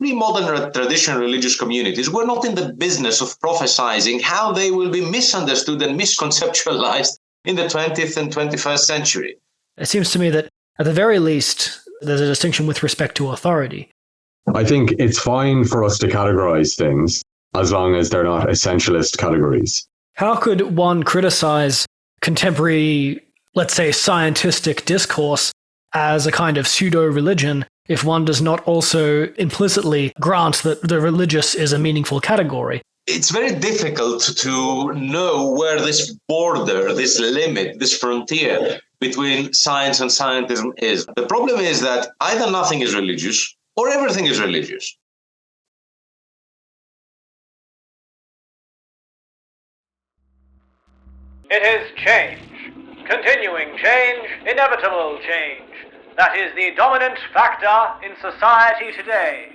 pre-modern or traditional religious communities were not in the business of prophesizing how they will be misunderstood and misconceptualized in the 20th and 21st century. It seems to me that, at the very least, there's a distinction with respect to authority. I think it's fine for us to categorize things as long as they're not essentialist categories. How could one criticize contemporary, let's say, scientistic discourse as a kind of pseudo-religion if one does not also implicitly grant that the religious is a meaningful category? It's very difficult to know where this border, this limit, this frontier between science and scientism is. The problem is that either nothing is religious or everything is religious. It is change, continuing change, inevitable change. That is the dominant factor in society today.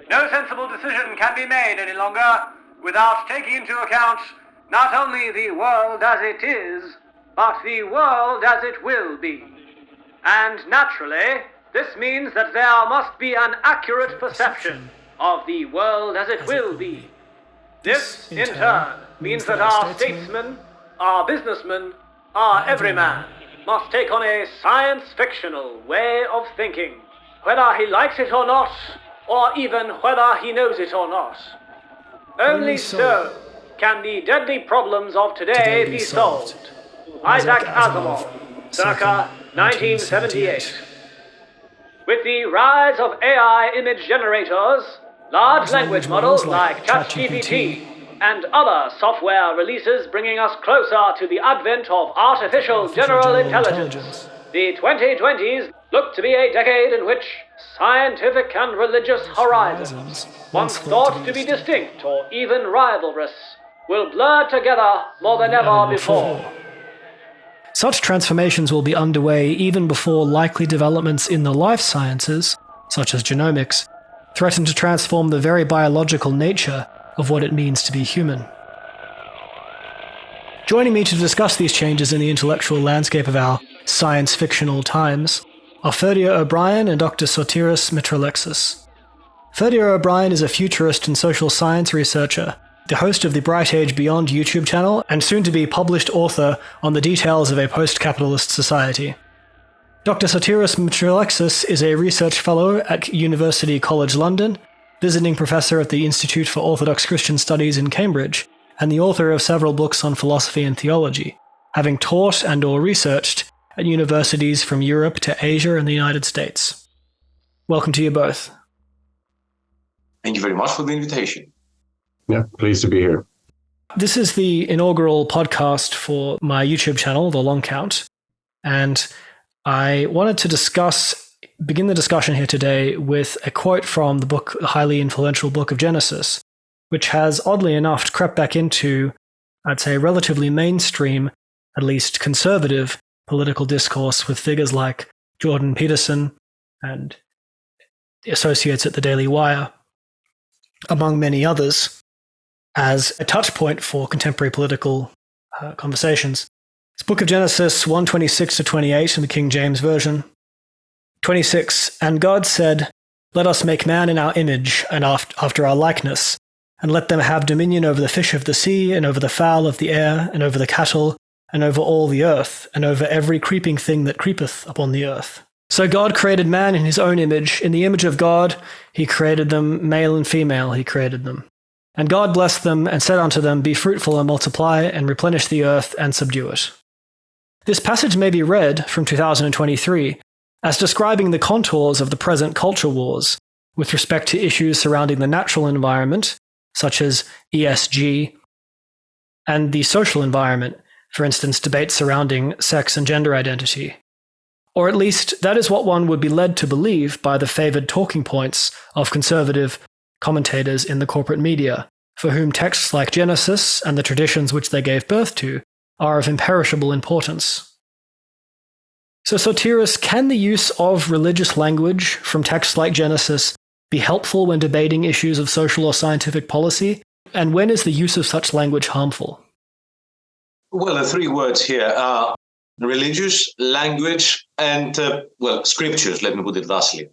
No sensible decision can be made any longer without taking into account not only the world as it is, but the world as it will be. And naturally, this means that there must be an accurate perception of the world as it will be. This, in turn, means that our statesmen, our businessmen, our everyman must take on a science-fictional way of thinking, whether he likes it or not, or even whether he knows it or not. Only so can the deadly problems of today be solved. Isaac Asimov, circa 1978. With the rise of AI image generators, large language models like ChatGPT, and other software releases bringing us closer to the advent of artificial general intelligence, the 2020s look to be a decade in which scientific and religious horizons, once thought to be distinct or even rivalrous, will blur together more than ever before. Such transformations will be underway even before likely developments in the life sciences, such as genomics, threaten to transform the very biological nature of what it means to be human. Joining me to discuss these changes in the intellectual landscape of our science-fictional times are Ferdia O'Brien and Dr. Sotiris Mitralexis. Ferdia O'Brien is a futurist and social science researcher, the host of the Bright Age Beyond YouTube channel, and soon-to-be published author on the details of a post-capitalist society. Dr. Sotiris Mitralexis is a research fellow at University College London, visiting professor at the Institute for Orthodox Christian Studies in Cambridge, and the author of several books on philosophy and theology, having taught and or researched at universities from Europe to Asia and the United States. Welcome to you both. Thank you very much for the invitation. Yeah, pleased to be here. This is the inaugural podcast for my YouTube channel, The Long Count, and I wanted to begin the discussion here today with a quote from the highly influential book of Genesis, which has, oddly enough, crept back into, I'd say, relatively mainstream, at least conservative, political discourse with figures like Jordan Peterson and the associates at the Daily Wire, among many others, as a touch point for contemporary political conversations. It's Book of Genesis 1:26-28 in the King James Version. 26, and God said, "Let us make man in our image and after our likeness, and let them have dominion over the fish of the sea, and over the fowl of the air, and over the cattle, and over all the earth, and over every creeping thing that creepeth upon the earth." So God created man in his own image. In the image of God he created them, male and female he created them. And God blessed them and said unto them, "Be fruitful and multiply, and replenish the earth and subdue it." This passage may be read from 2023 as describing the contours of the present culture wars with respect to issues surrounding the natural environment, such as ESG, and the social environment, for instance, debates surrounding sex and gender identity. Or at least that is what one would be led to believe by the favored talking points of conservative commentators in the corporate media, for whom texts like Genesis and the traditions which they gave birth to are of imperishable importance. So Sotiris, can the use of religious language from texts like Genesis be helpful when debating issues of social or scientific policy? And when is the use of such language harmful? Well, the three words here are religious, language, and, scriptures, let me put it thusly.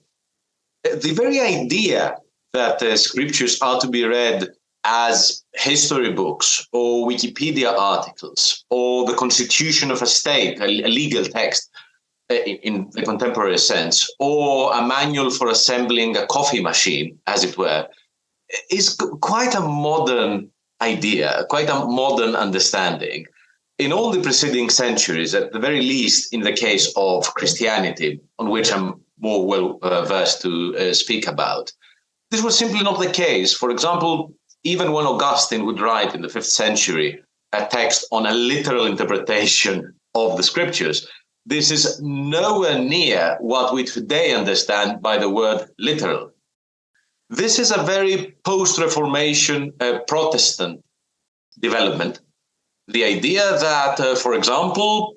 The very idea that scriptures are to be read as history books or Wikipedia articles or the constitution of a state, a legal text in the contemporary sense, or a manual for assembling a coffee machine, as it were, is quite a modern idea, quite a modern understanding. In all the preceding centuries, at the very least in the case of Christianity, on which I'm more well versed to speak about, this was simply not the case. For example, even when Augustine would write in the 5th century a text on a literal interpretation of the scriptures, this is nowhere near what we today understand by the word literal. This is a very post-Reformation Protestant development. The idea that, for example,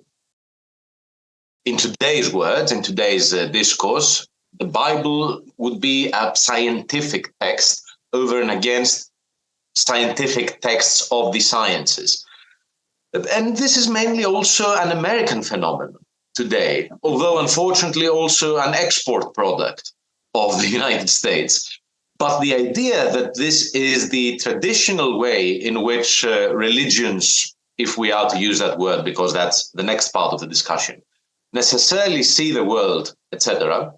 in today's words, in today's discourse, the Bible would be a scientific text over and against scientific texts of the sciences. And this is mainly also an American phenomenon today, although unfortunately also an export product of the United States. But the idea that this is the traditional way in which religions, if we are to use that word, because that's the next part of the discussion, necessarily see the world, etc.,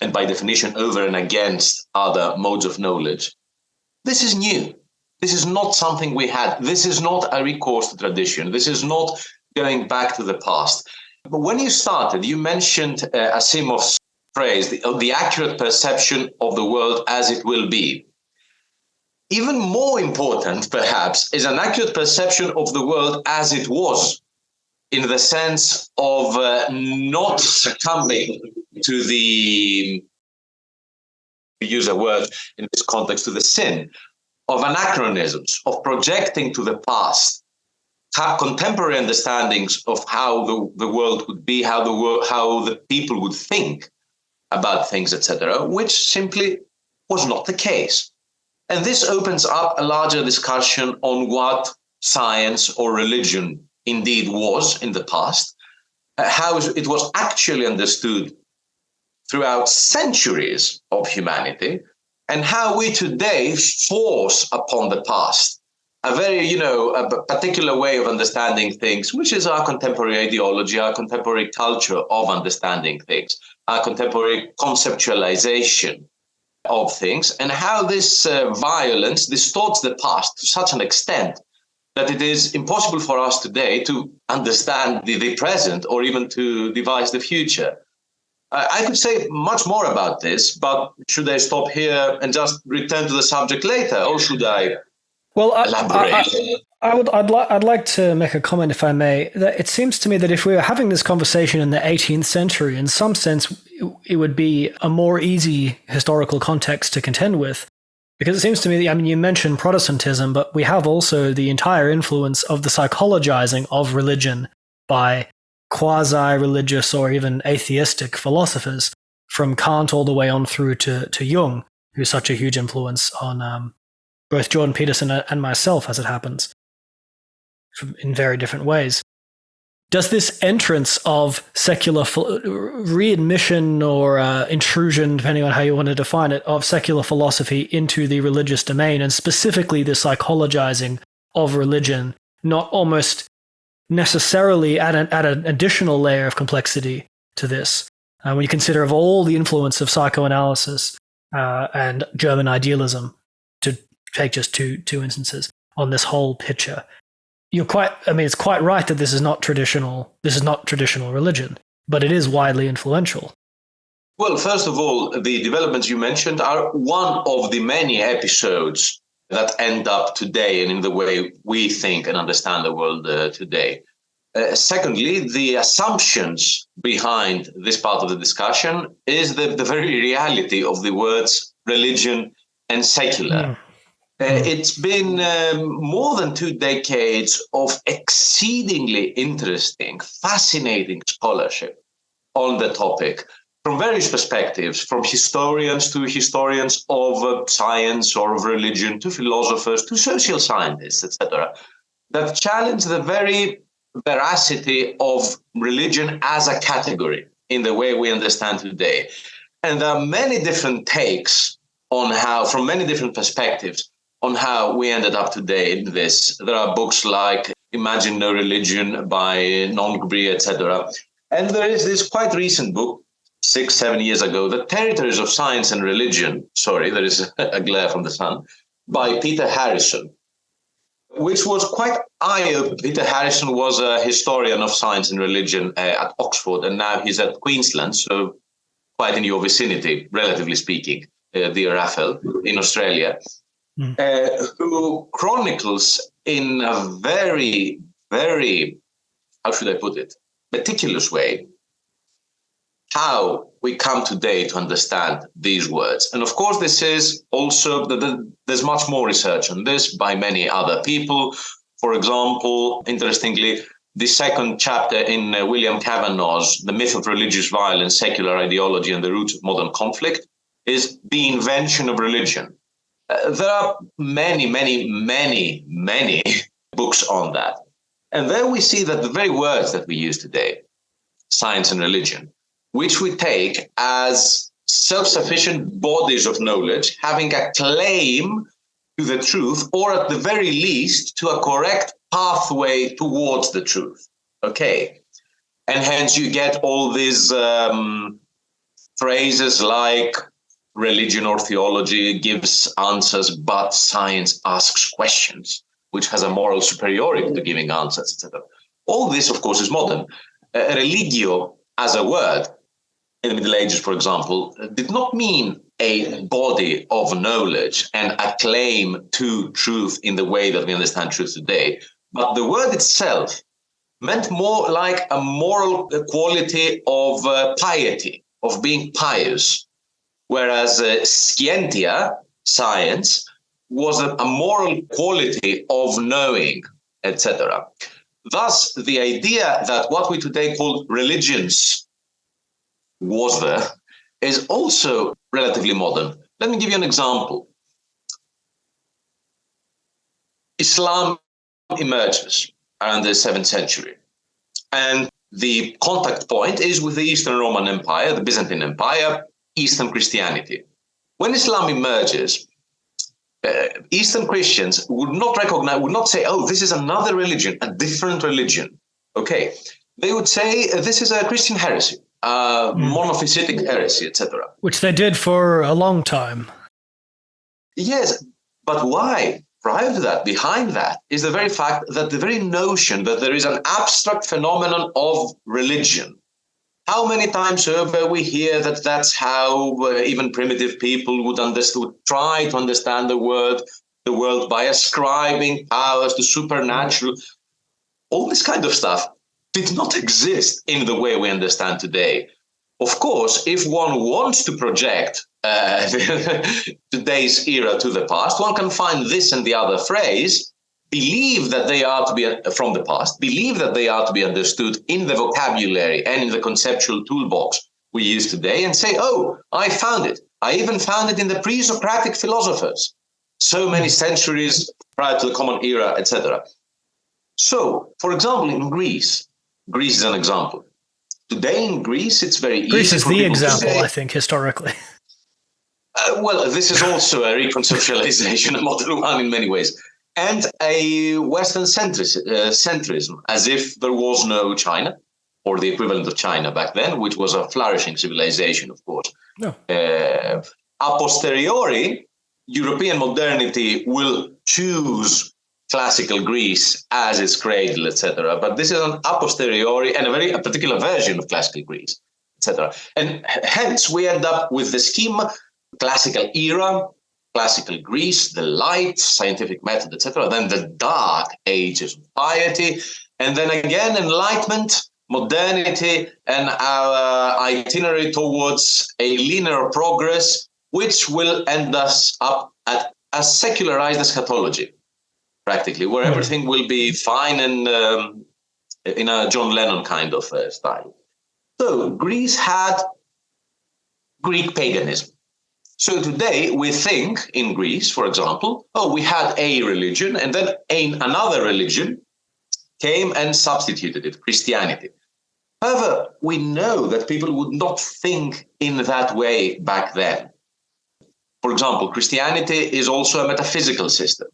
and by definition over and against other modes of knowledge, this is new. This is not something we had. This is not a recourse to tradition. This is not going back to the past. But when you started, you mentioned Asimov's phrase, the accurate perception of the world as it will be. Even more important, perhaps, is an accurate perception of the world as it was, in the sense of not succumbing to the, to use a word in this context, to the sin of anachronisms, of projecting to the past contemporary understandings of how the world would be, how the people would think about things, etc., which simply was not the case. And this opens up a larger discussion on what science or religion indeed was in the past, how it was actually understood throughout centuries of humanity, and how we today force upon the past a very, a particular way of understanding things, which is our contemporary ideology, our contemporary culture of understanding things, our contemporary conceptualization of things, and how this violence distorts the past to such an extent that it is impossible for us today to understand the present or even to devise the future. I could say much more about this, but should I stop here and just return to the subject later, or should I elaborate? I'd like to make a comment, if I may. That it seems to me that if we were having this conversation in the 18th century, in some sense, it would be a more easy historical context to contend with. Because it seems to me, you mentioned Protestantism, but we have also the entire influence of the psychologizing of religion by quasi-religious or even atheistic philosophers, from Kant all the way on through to Jung, who's such a huge influence on both Jordan Peterson and myself, as it happens, in very different ways. Does this entrance of secular readmission or intrusion, depending on how you want to define it, of secular philosophy into the religious domain, and specifically the psychologizing of religion, not almost necessarily add an additional layer of complexity to this? When you consider of all the influence of psychoanalysis and German idealism, to take just two instances on this whole picture, it's quite right that this is not traditional religion, but it is widely influential. Well, first of all, the developments you mentioned are one of the many episodes that end up today and in the way we think and understand the world today. Secondly, the assumptions behind this part of the discussion is the very reality of the words religion and secular. It's been more than 2 decades of exceedingly interesting, fascinating scholarship on the topic from various perspectives, from historians to historians of science or of religion, to philosophers, to social scientists, etc., that challenge the very veracity of religion as a category in the way we understand today. And there are many different takes on how, from many different perspectives, on how we ended up today in this. There are books like Imagine No Religion by Non-Gabri, etc. And there is this quite recent book, 6-7 years ago, The Territories of Science and Religion. Sorry, there is a glare from the sun, by Peter Harrison, which was quite eye-opening. Peter Harrison was a historian of science and religion at Oxford, and now he's at Queensland, so quite in your vicinity, relatively speaking, dear Raphael, in Australia, who chronicles in a very, very, how should I put it, meticulous way, how we come today to understand these words. And of course, this is also, there's much more research on this by many other people. For example, interestingly, the second chapter in William Kavanagh's The Myth of Religious Violence, Secular Ideology and the Roots of Modern Conflict is The Invention of Religion. There are many, many, many, many books on that. And there we see that the very words that we use today, science and religion, which we take as self-sufficient bodies of knowledge, having a claim to the truth, or at the very least, to a correct pathway towards the truth. Okay. And hence you get all these phrases like religion or theology gives answers, but science asks questions, which has a moral superiority to giving answers, etc. All this, of course, is modern. Religio, as a word, in the Middle Ages, for example, did not mean a body of knowledge and a claim to truth in the way that we understand truth today. But the word itself meant more like a moral quality of piety, of being pious, whereas scientia, science, was a moral quality of knowing, etc. Thus, the idea that what we today call religions was there is also relatively modern. Let me give you an example. Islam emerges around the 7th century, and the contact point is with the Eastern Roman Empire, the Byzantine Empire, Eastern Christianity. When Islam emerges, Eastern Christians would not recognize, would not say, oh, this is another religion, a different religion. Okay. They would say, this is a Christian heresy, monophysitic heresy, etc. Which they did for a long time. Yes, but why? Prior to that, behind that, is the very fact that the very notion that there is an abstract phenomenon of religion. How many times over we hear that that's how even primitive people would try to understand the world by ascribing powers to supernatural. All this kind of stuff did not exist in the way we understand today. Of course, if one wants to project today's era to the past, one can find this and the other phrase, believe that they are to be from the past, believe that they are to be understood in the vocabulary and in the conceptual toolbox we use today, and say, oh, I found it. I even found it in the pre-Socratic philosophers, so many centuries prior to the Common Era, etc. So, for example, in Greece is an example. Today in Greece, it's very easy. Greece is the example, I think, historically. Well, this is also a reconceptualization, a modern one in many ways, and a Western centrism, as if there was no China, or the equivalent of China back then, which was a flourishing civilization, of course. No. A posteriori, European modernity will choose classical Greece as its cradle, etc. But this is an a posteriori and a particular version of classical Greece, etc. And hence we end up with the schema, classical era, classical Greece, the light, scientific method, etc. Then the dark ages of piety, and then again Enlightenment, modernity, and our itinerary towards a linear progress, which will end us up at a secularized eschatology, practically, where everything will be fine and in a John Lennon kind of style. So Greece had Greek paganism. So today we think in Greece, for example, oh, we had a religion, and then another religion came and substituted it, Christianity. However, we know that people would not think in that way back then. For example, Christianity is also a metaphysical system.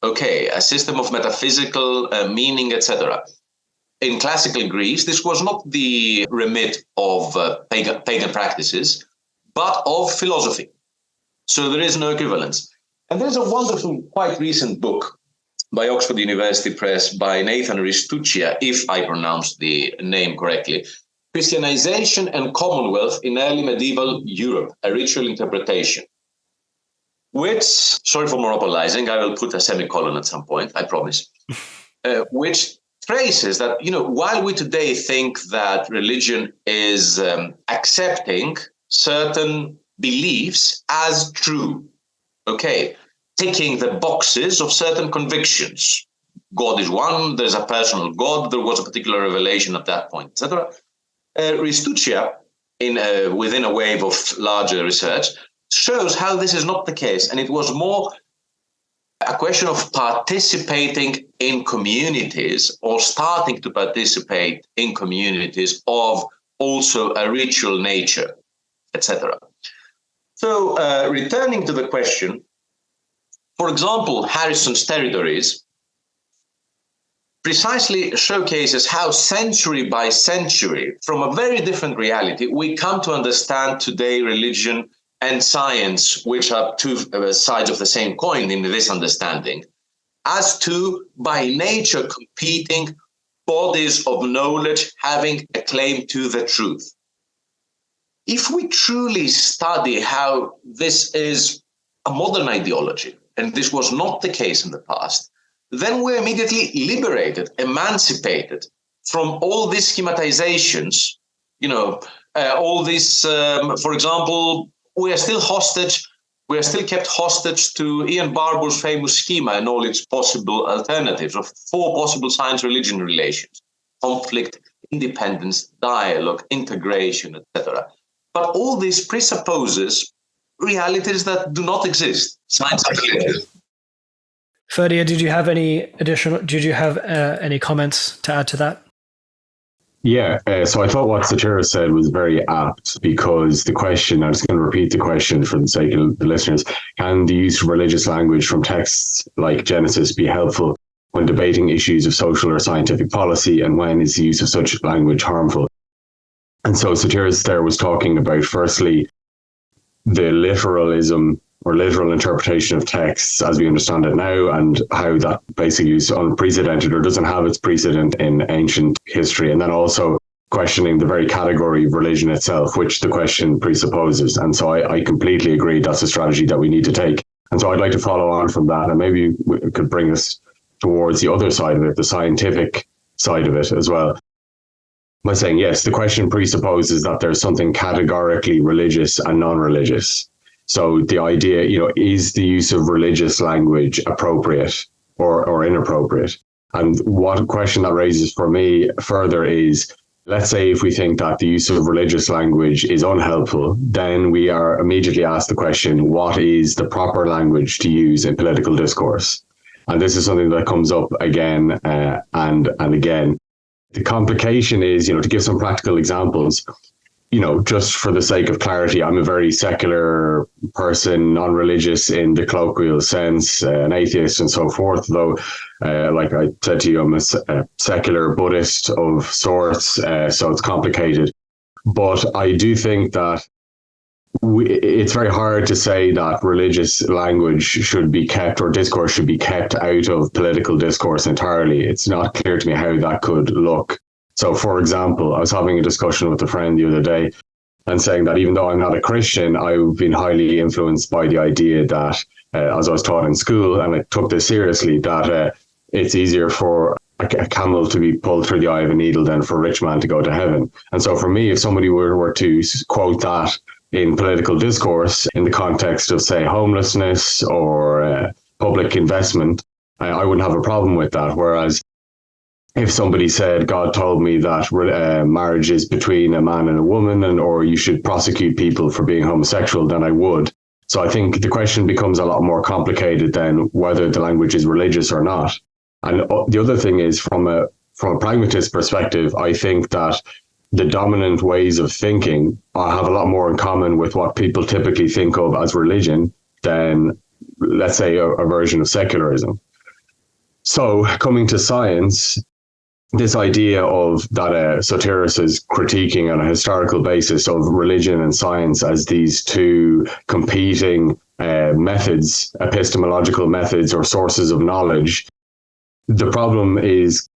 Okay, a system of metaphysical meaning, etc. In classical Greece, this was not the remit of pagan practices, but of philosophy. So there is no equivalence. And there's a wonderful, quite recent book by Oxford University Press by Nathan Ristuccia, if I pronounced the name correctly, Christianization and Commonwealth in Early Medieval Europe, a Ritual Interpretation, which, sorry for monopolizing, I will put a semicolon at some point, I promise, which traces that, while we today think that religion is accepting certain beliefs as true, okay, ticking the boxes of certain convictions. God is one, there's a personal God, there was a particular revelation at that point, etc. Ristuccia, within a wave of larger research, shows how this is not the case. And it was more a question of participating in communities or starting to participate in communities of also a ritual nature, etc. So returning to the question, for example, Harrison's Territories precisely showcases how century by century, from a very different reality, we come to understand today religion and science, which are two sides of the same coin in this understanding, as two by nature competing bodies of knowledge having a claim to the truth. If we truly study how this is a modern ideology, and this was not the case in the past, then we're immediately liberated, emancipated from all these schematizations, all these, for example, we are still kept hostage to Ian Barbour's famous schema and all its possible alternatives of 4 possible science-religion relations: conflict, independence, dialogue, integration, etc. But all this presupposes realities that do not exist. Science and religion. Ferdia, did you have any comments to add to that? Yeah, so I thought what Satira said was very apt, because the question, I'm just going to repeat the question for the sake of the listeners, can the use of religious language from texts like Genesis be helpful when debating issues of social or scientific policy, and when is the use of such language harmful? And so Satira there was talking about, firstly, the literalism or literal interpretation of texts as we understand it now, and how that basically is unprecedented or doesn't have its precedent in ancient history. And then also questioning the very category of religion itself, which the question presupposes. And so I completely agree that's a strategy that we need to take. And so I'd like to follow on from that, and maybe we could bring us towards the other side of it, the scientific side of it as well, by saying, yes, the question presupposes that there's something categorically religious and non-religious. So the idea, is the use of religious language appropriate or inappropriate? And what question that raises for me further is, let's say if we think that the use of religious language is unhelpful, then we are immediately asked the question, what is the proper language to use in political discourse? And this is something that comes up again and again. The complication is, to give some practical examples, just for the sake of clarity, I'm a very secular person, non-religious in the colloquial sense, an atheist and so forth, though, like I said to you, I'm a secular Buddhist of sorts, so it's complicated. But I do think that it's very hard to say that religious language should be kept, or discourse should be kept out of political discourse entirely. It's not clear to me how that could look. So, for example, I was having a discussion with a friend the other day and saying that even though I'm not a Christian, I've been highly influenced by the idea that, as I was taught in school, and I took this seriously, that it's easier for a camel to be pulled through the eye of a needle than for a rich man to go to heaven. And so for me, if somebody were to quote that in political discourse in the context of, say, homelessness or public investment, I wouldn't have a problem with that. Whereas if somebody said, God told me that marriage is between a man and a woman, or you should prosecute people for being homosexual, then I would. So I think the question becomes a lot more complicated than whether the language is religious or not. And the other thing is, from a pragmatist perspective, I think that the dominant ways of thinking have a lot more in common with what people typically think of as religion than, let's say, a version of secularism. So coming to science, this idea of that Sotiris is critiquing on a historical basis of religion and science as these two competing methods, epistemological methods or sources of knowledge. The problem is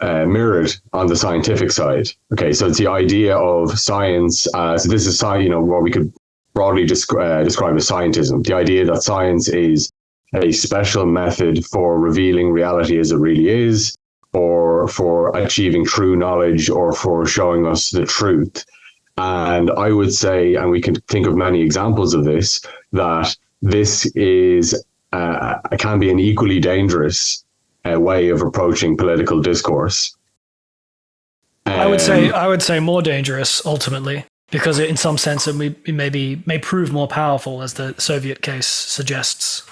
mirrored on the scientific side. Okay, so it's the idea of science as this is what we could broadly describe as scientism. The idea that science is a special method for revealing reality as it really is, or for achieving true knowledge, or for showing us the truth. And I would say, and we can think of many examples of this, that this is can be an equally dangerous way of approaching political discourse. I would say more dangerous ultimately, because in some sense it may prove more powerful, as the Soviet case suggests.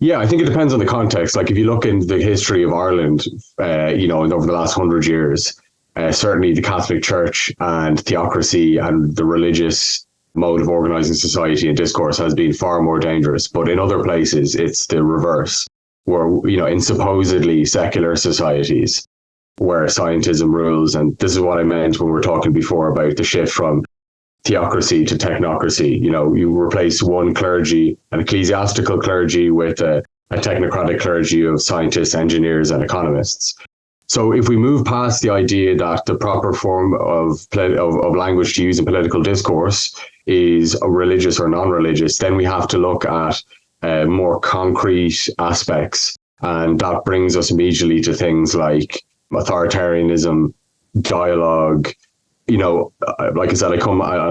Yeah, I think it depends on the context. Like if you look in the history of Ireland, over the last 100 years, certainly the Catholic Church and theocracy and the religious mode of organizing society and discourse has been far more dangerous. But in other places, it's the reverse, where, in supposedly secular societies where scientism rules. And this is what I meant when we were talking before about the shift from theocracy to technocracy. You replace one clergy, an ecclesiastical clergy, with a technocratic clergy of scientists, engineers, and economists. So if we move past the idea that the proper form of language to use in political discourse is religious or non-religious, then we have to look at more concrete aspects. And that brings us immediately to things like authoritarianism, dialogue. Like I said,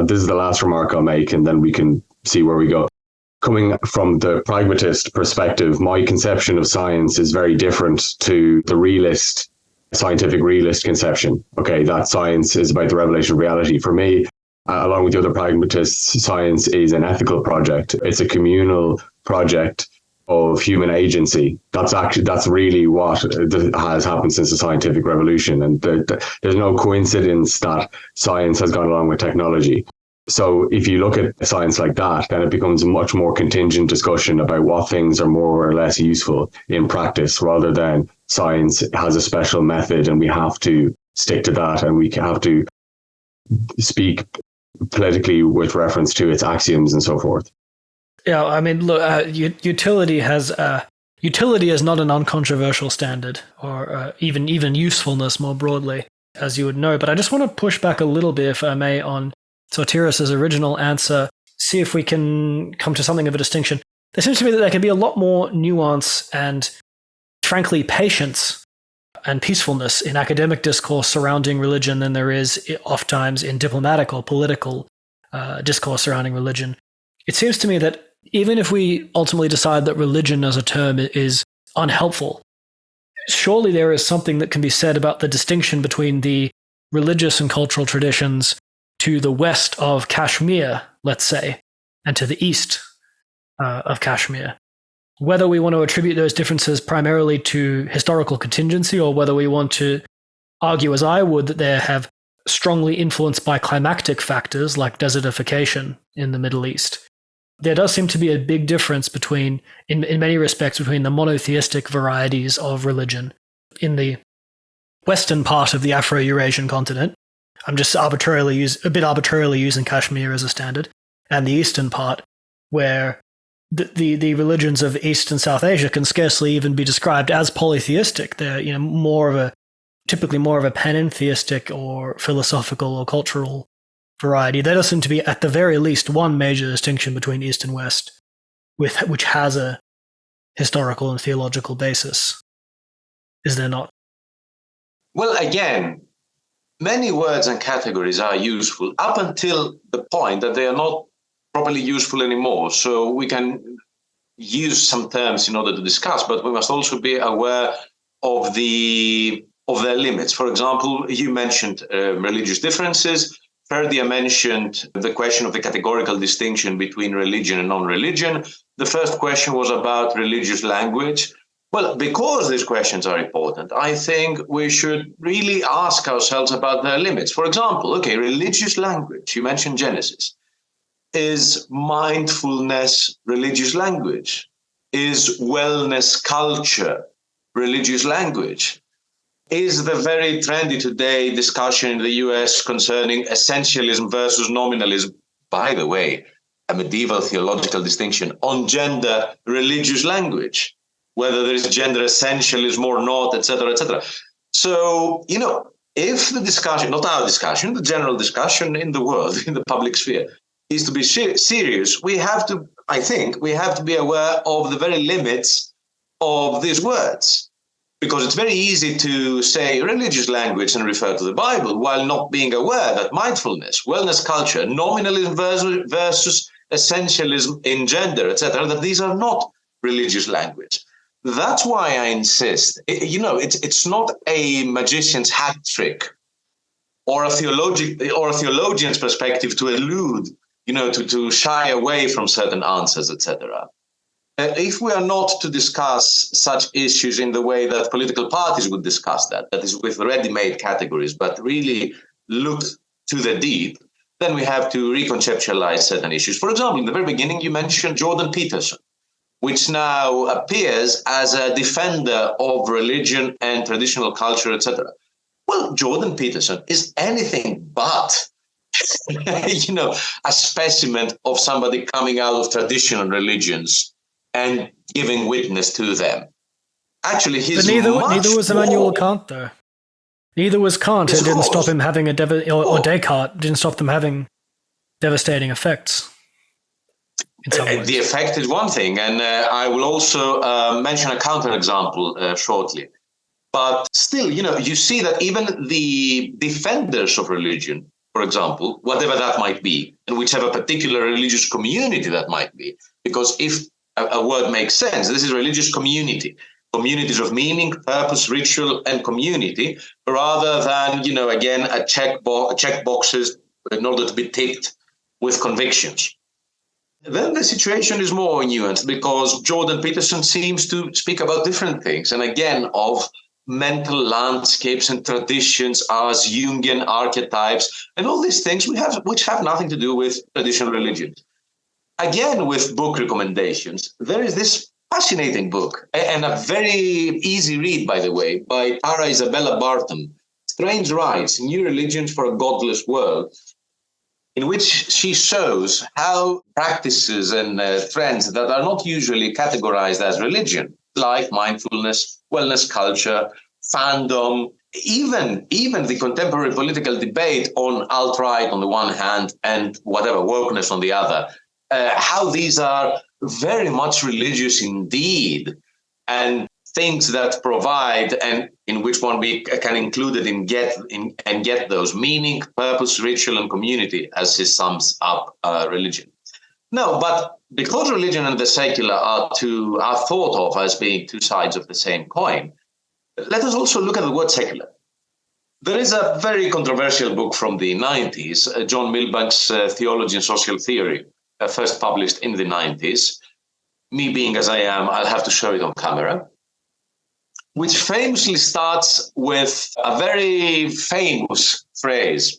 this is the last remark I'll make, and then we can see where we go. Coming from the pragmatist perspective, my conception of science is very different to the scientific realist conception. Okay, that science is about the revelation of reality. For me, along with the other pragmatists, science is an ethical project. It's a communal project of human agency. That's really what has happened since the scientific revolution. And there's no coincidence that science has gone along with technology. So if you look at science like that, then it becomes a much more contingent discussion about what things are more or less useful in practice, rather than science has a special method and we have to stick to that, and we have to speak politically with reference to its axioms and so forth. Yeah, I mean, look, utility is not an uncontroversial standard, or even usefulness more broadly, as you would know. But I just want to push back a little bit, if I may, on Sotiris's original answer, see if we can come to something of a distinction. There seems to me that there can be a lot more nuance and, frankly, patience and peacefulness in academic discourse surrounding religion than there is oftentimes in diplomatic or political discourse surrounding religion. It seems to me that even if we ultimately decide that religion as a term is unhelpful, surely there is something that can be said about the distinction between the religious and cultural traditions to the west of Kashmir, let's say, and to the east of Kashmir. Whether we want to attribute those differences primarily to historical contingency, or whether we want to argue, as I would, that they have strongly influenced by climactic factors like desertification in the Middle East. There does seem to be a big difference in many respects, between the monotheistic varieties of religion in the western part of the Afro-Eurasian continent. I'm just arbitrarily using Kashmir as a standard, and the eastern part, where the religions of East and South Asia can scarcely even be described as polytheistic. They're typically more of a panentheistic or philosophical or cultural variety. There does seem to be, at the very least, one major distinction between East and West, which has a historical and theological basis. Is there not? Well, again, many words and categories are useful up until the point that they are not properly useful anymore. So we can use some terms in order to discuss, but we must also be aware of their limits. For example, you mentioned religious differences. Ferdia mentioned the question of the categorical distinction between religion and non-religion. The first question was about religious language. Well, because these questions are important, I think we should really ask ourselves about their limits. For example, religious language. You mentioned Genesis. is mindfulness religious language? Is wellness culture religious language? Is the very trendy today discussion in the US concerning essentialism versus nominalism, by the way, a medieval theological distinction, on gender religious language, whether there is gender essentialism or not, etc., etc. So, if the discussion, not our discussion, the general discussion in the world, in the public sphere, is to be serious, we have to be aware of the very limits of these words. Because it's very easy to say religious language and refer to the Bible while not being aware that mindfulness, wellness culture, nominalism versus essentialism in gender, etc., that these are not religious language. That's why I insist. It's not a magician's hat trick or a theologian's perspective to elude, to shy away from certain answers, etc. If we are not to discuss such issues in the way that political parties would discuss that is with ready-made categories, but really look to the deep, then we have to reconceptualize certain issues. For example, in the very beginning, you mentioned Jordan Peterson, which now appears as a defender of religion and traditional culture, etc. Well, Jordan Peterson is anything but, a specimen of somebody coming out of traditional religions and giving witness to them. Actually, he's neither was Immanuel Kant, though. Neither was Kant. It didn't stop him having or Descartes didn't stop them having devastating effects. The effect is one thing, and I will also mention a counterexample shortly. But still, you see that even the defenders of religion, for example, whatever that might be, and whichever particular religious community that might be, because if a word makes sense, this is religious community, communities of meaning, purpose, ritual, and community, rather than, again, a check boxes in order to be ticked with convictions. Then the situation is more nuanced because Jordan Peterson seems to speak about different things, and again, of mental landscapes and traditions as Jungian archetypes, and all these things which have nothing to do with traditional religion. Again, with book recommendations, there is this fascinating book, and a very easy read, by the way, by Tara Isabella Barton, Strange Rites, New Religions for a Godless World, in which she shows how practices and trends that are not usually categorized as religion, like mindfulness, wellness culture, fandom, even the contemporary political debate on alt-right on the one hand and whatever wokeness on the other, how these are very much religious indeed, and things that provide and in which one we can include it and get those meaning, purpose, ritual, and community, as he sums up religion. No, but because religion and the secular are thought of as being two sides of the same coin, let us also look at the word secular. There is a very controversial book from the 90s, John Milbank's Theology and Social Theory, first published in the 90s. Me being as I am, I'll have to show it on camera, which famously starts with a very famous phrase.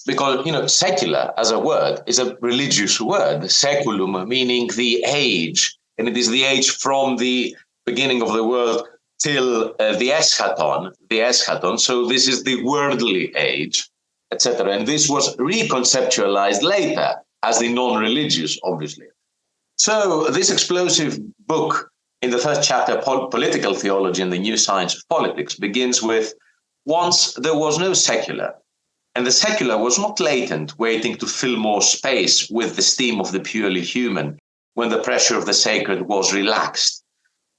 Because, secular as a word is a religious word, seculum, meaning the age, and it is the age from the beginning of the world till the eschaton. So this is the worldly age, etc. And this was reconceptualized later as the non-religious, obviously. So this explosive book in the first chapter, Political Theology and the New Science of Politics, begins with, once there was no secular, and the secular was not latent, waiting to fill more space with the steam of the purely human when the pressure of the sacred was relaxed.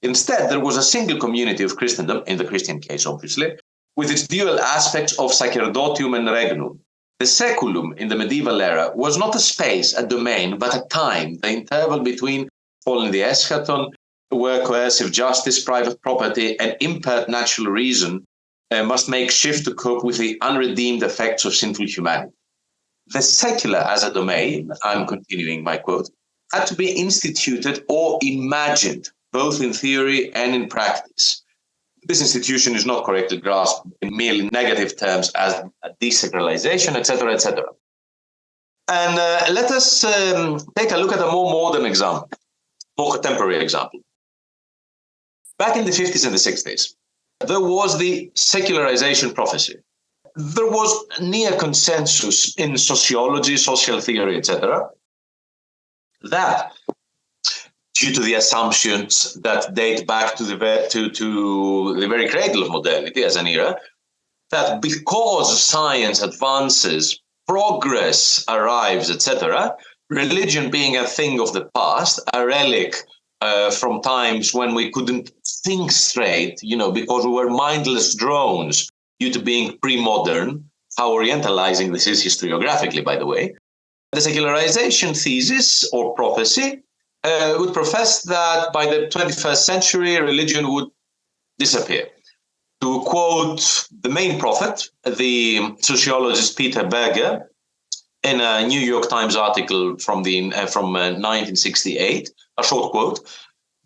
Instead, there was a single community of Christendom, in the Christian case, obviously, with its dual aspects of sacerdotium and regnum. The seculum in the medieval era was not a space, a domain, but a time, the interval between falling the eschaton, where coercive justice, private property, and impaired natural reason must make shift to cope with the unredeemed effects of sinful humanity. The secular as a domain, I'm continuing my quote, had to be instituted or imagined, both in theory and in practice. This institution is not correctly grasped in merely negative terms as a desacralization, etc., etc. And let us take a look at a more modern example, more contemporary example. Back in the 50s and the 60s, there was the secularization prophecy. There was near consensus in sociology, social theory, etc., that due to the assumptions that date back to the very cradle of modernity as an era, that because science advances, progress arrives, etc., religion being a thing of the past, a relic from times when we couldn't think straight, because we were mindless drones due to being pre-modern, how orientalizing this is historiographically, by the way. The secularization thesis or prophecy would profess that by the 21st century, religion would disappear. To quote the main prophet, the sociologist Peter Berger, in a New York Times article from 1968, a short quote,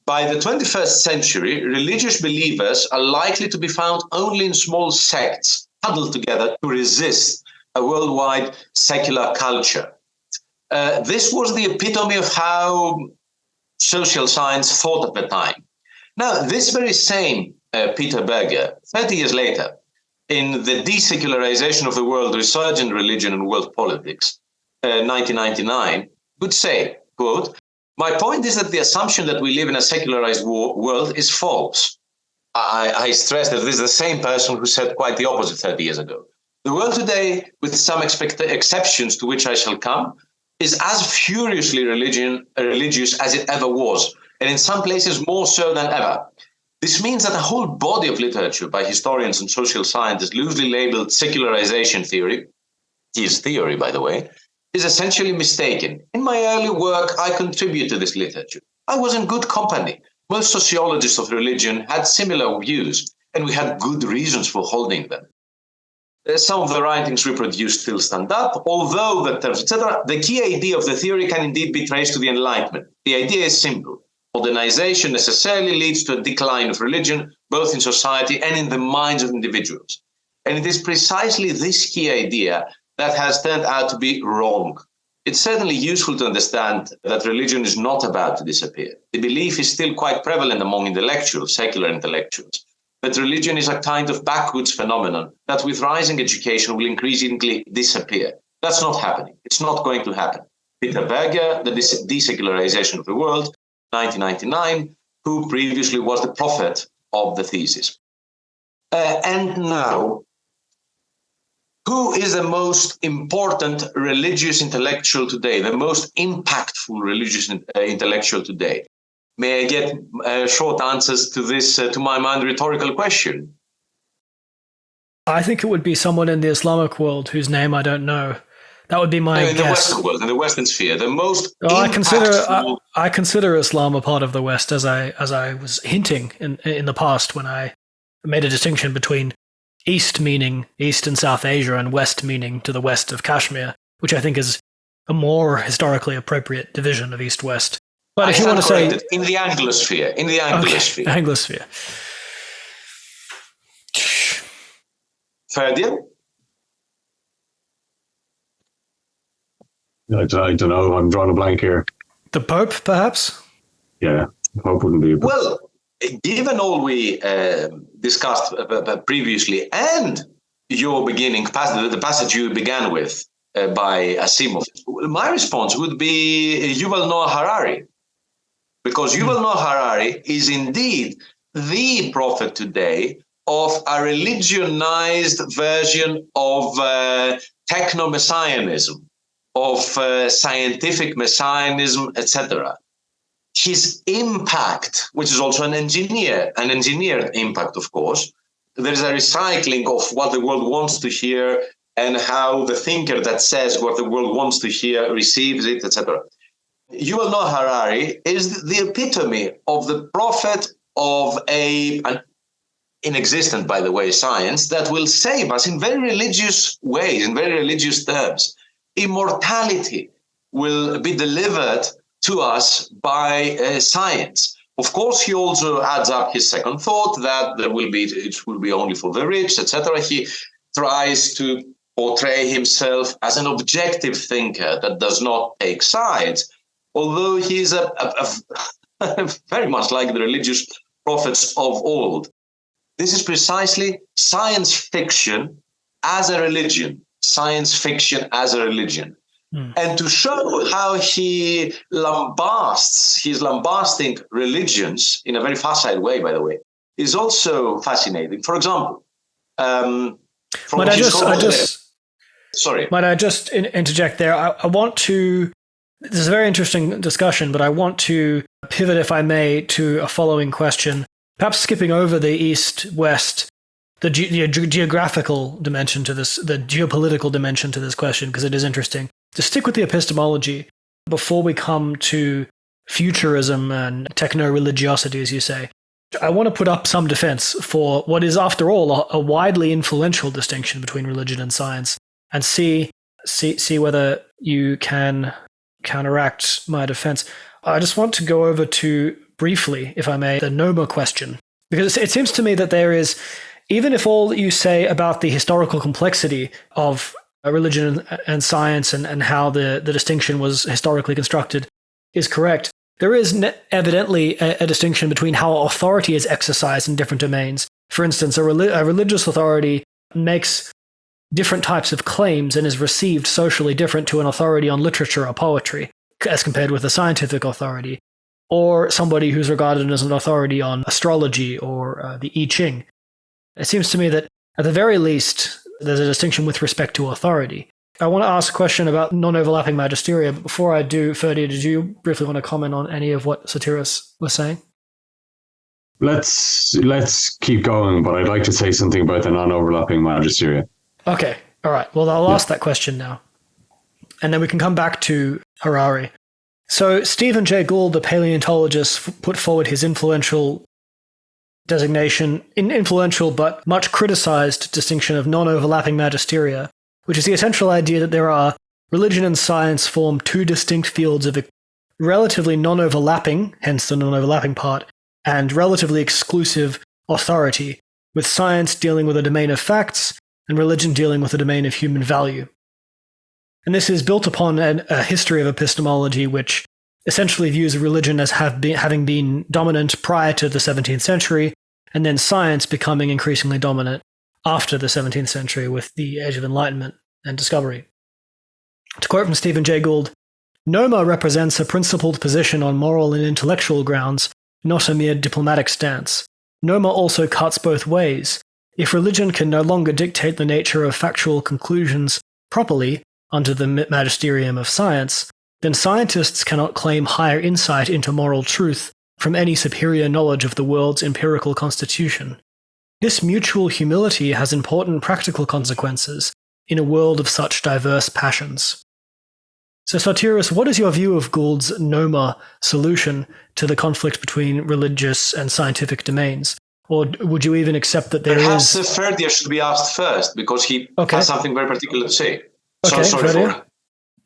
by the 21st century, religious believers are likely to be found only in small sects, huddled together to resist a worldwide secular culture. This was the epitome of how social science thought at the time. Now, this very same Peter Berger, 30 years later, in The Desecularization of the World, Research in Religion and World Politics, 1999, would say, quote, "My point is that the assumption that we live in a secularized world is false." I stress that this is the same person who said quite the opposite 30 years ago. The world today, with some exceptions to which I shall come, is as furiously religious as it ever was, and in some places more so than ever. This means that a whole body of literature by historians and social scientists loosely labeled secularization theory, his theory, by the way, is essentially mistaken. In my early work, I contributed to this literature. I was in good company. Most sociologists of religion had similar views, and we had good reasons for holding them. Some of the writings we produce still stand up, although the terms, etc. The key idea of the theory can indeed be traced to the Enlightenment. The idea is simple. Modernization necessarily leads to a decline of religion, both in society and in the minds of individuals. And it is precisely this key idea that has turned out to be wrong. It's certainly useful to understand that religion is not about to disappear. The belief is still quite prevalent among intellectuals, secular intellectuals. But religion is a kind of backwards phenomenon that with rising education will increasingly disappear. That's not happening. It's not going to happen. Peter Berger, The Desecularization of the World, 1999, who previously was the prophet of the thesis. And now, who is the most important religious intellectual today, the most impactful religious intellectual today? May I get short answers to this, to my mind, rhetorical question? I think it would be someone in the Islamic world whose name I don't know. That would be my guess. In the Western world, in the Western sphere, the most impactful... I consider Islam a part of the West, as I was hinting in the past when I made a distinction between East meaning East and South Asia and West meaning to the west of Kashmir, which I think is a more historically appropriate division of East-West. But if you want to say in the Anglosphere, Anglosphere. Anglosphere. Ferdinand? I don't know. I'm drawing a blank here. The Pope, perhaps? Yeah, the Pope wouldn't be. Well, given all we discussed previously, and your beginning passage, the passage you began with by Asimov, my response would be Yuval Noah Harari. Because Yuval Noah Harari is indeed the prophet today of a religionized version of techno-messianism, of scientific messianism, etc. His impact, which is also an engineered impact, of course, there is a recycling of what the world wants to hear and how the thinker that says what the world wants to hear receives it, etc. Yuval Noah Harari is the epitome of the prophet of an inexistent, by the way, science that will save us in very religious ways, in very religious terms. Immortality will be delivered to us by science. Of course, he also adds up his second thought that it will be only for the rich, etc. He tries to portray himself as an objective thinker that does not take sides, although he's a very much like the religious prophets of old. This is precisely science fiction as a religion, science fiction as a religion. And to show how he lambasts, he's lambasting religions in a very facile way, by the way, is also fascinating. For example, might I just interject there? I want to, this is a very interesting discussion, but I want to pivot, if I may, to a following question, perhaps skipping over the East-West, the geographical dimension to this, the geopolitical dimension to this question, because it is interesting. To stick with the epistemology, before we come to futurism and techno-religiosity, as you say, I want to put up some defense for what is, after all, a widely influential distinction between religion and science, and see whether you can counteract my defense. I just want to go over to, briefly, if I may, the NOMA question, because it seems to me that there is, even if all that you say about the historical complexity of religion and science and how the distinction was historically constructed is correct, there is evidently a distinction between how authority is exercised in different domains. For instance, a religious authority makes different types of claims and is received socially different to an authority on literature or poetry as compared with a scientific authority, or somebody who's regarded as an authority on astrology or the I Ching. It seems to me that at the very least, there's a distinction with respect to authority. I want to ask a question about non-overlapping magisteria, but before I do, Ferdi, did you briefly want to comment on any of what Satyrus was saying? Let's keep going, but I'd like to say something about the non-overlapping magisteria. Okay, all right. Well, I'll ask that question now, and then we can come back to Harari. So Stephen Jay Gould, the paleontologist, put forward his influential designation, influential but much criticized distinction of non-overlapping magisteria, which is the essential idea that there are religion and science form two distinct fields of relatively non-overlapping, hence the non-overlapping part, and relatively exclusive authority, with science dealing with a domain of facts and religion dealing with a domain of human value. And this is built upon a history of epistemology which essentially views religion as having been dominant prior to the 17th century, and then science becoming increasingly dominant after the 17th century with the Age of Enlightenment and discovery. To quote from Stephen Jay Gould, "NOMA represents a principled position on moral and intellectual grounds, not a mere diplomatic stance. NOMA also cuts both ways. If religion can no longer dictate the nature of factual conclusions properly under the magisterium of science, then scientists cannot claim higher insight into moral truth from any superior knowledge of the world's empirical constitution. This mutual humility has important practical consequences in a world of such diverse passions." So Satyrus, what is your view of Gould's NOMA solution to the conflict between religious and scientific domains? Or would you even accept that there Perhaps is... Perhaps Ferdi should be asked first, because he has something very particular to say. Okay, sorry for...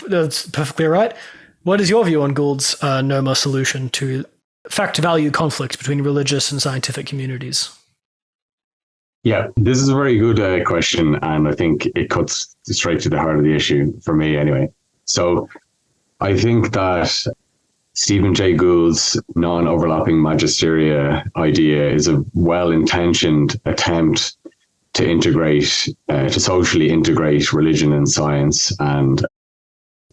That's perfectly right. What is your view on Gould's NOMA solution to fact-value conflict between religious and scientific communities? Yeah, this is a very good question, and I think it cuts straight to the heart of the issue, for me anyway. So I think that Stephen Jay Gould's non-overlapping magisteria idea is a well-intentioned attempt to integrate, to socially integrate religion and science and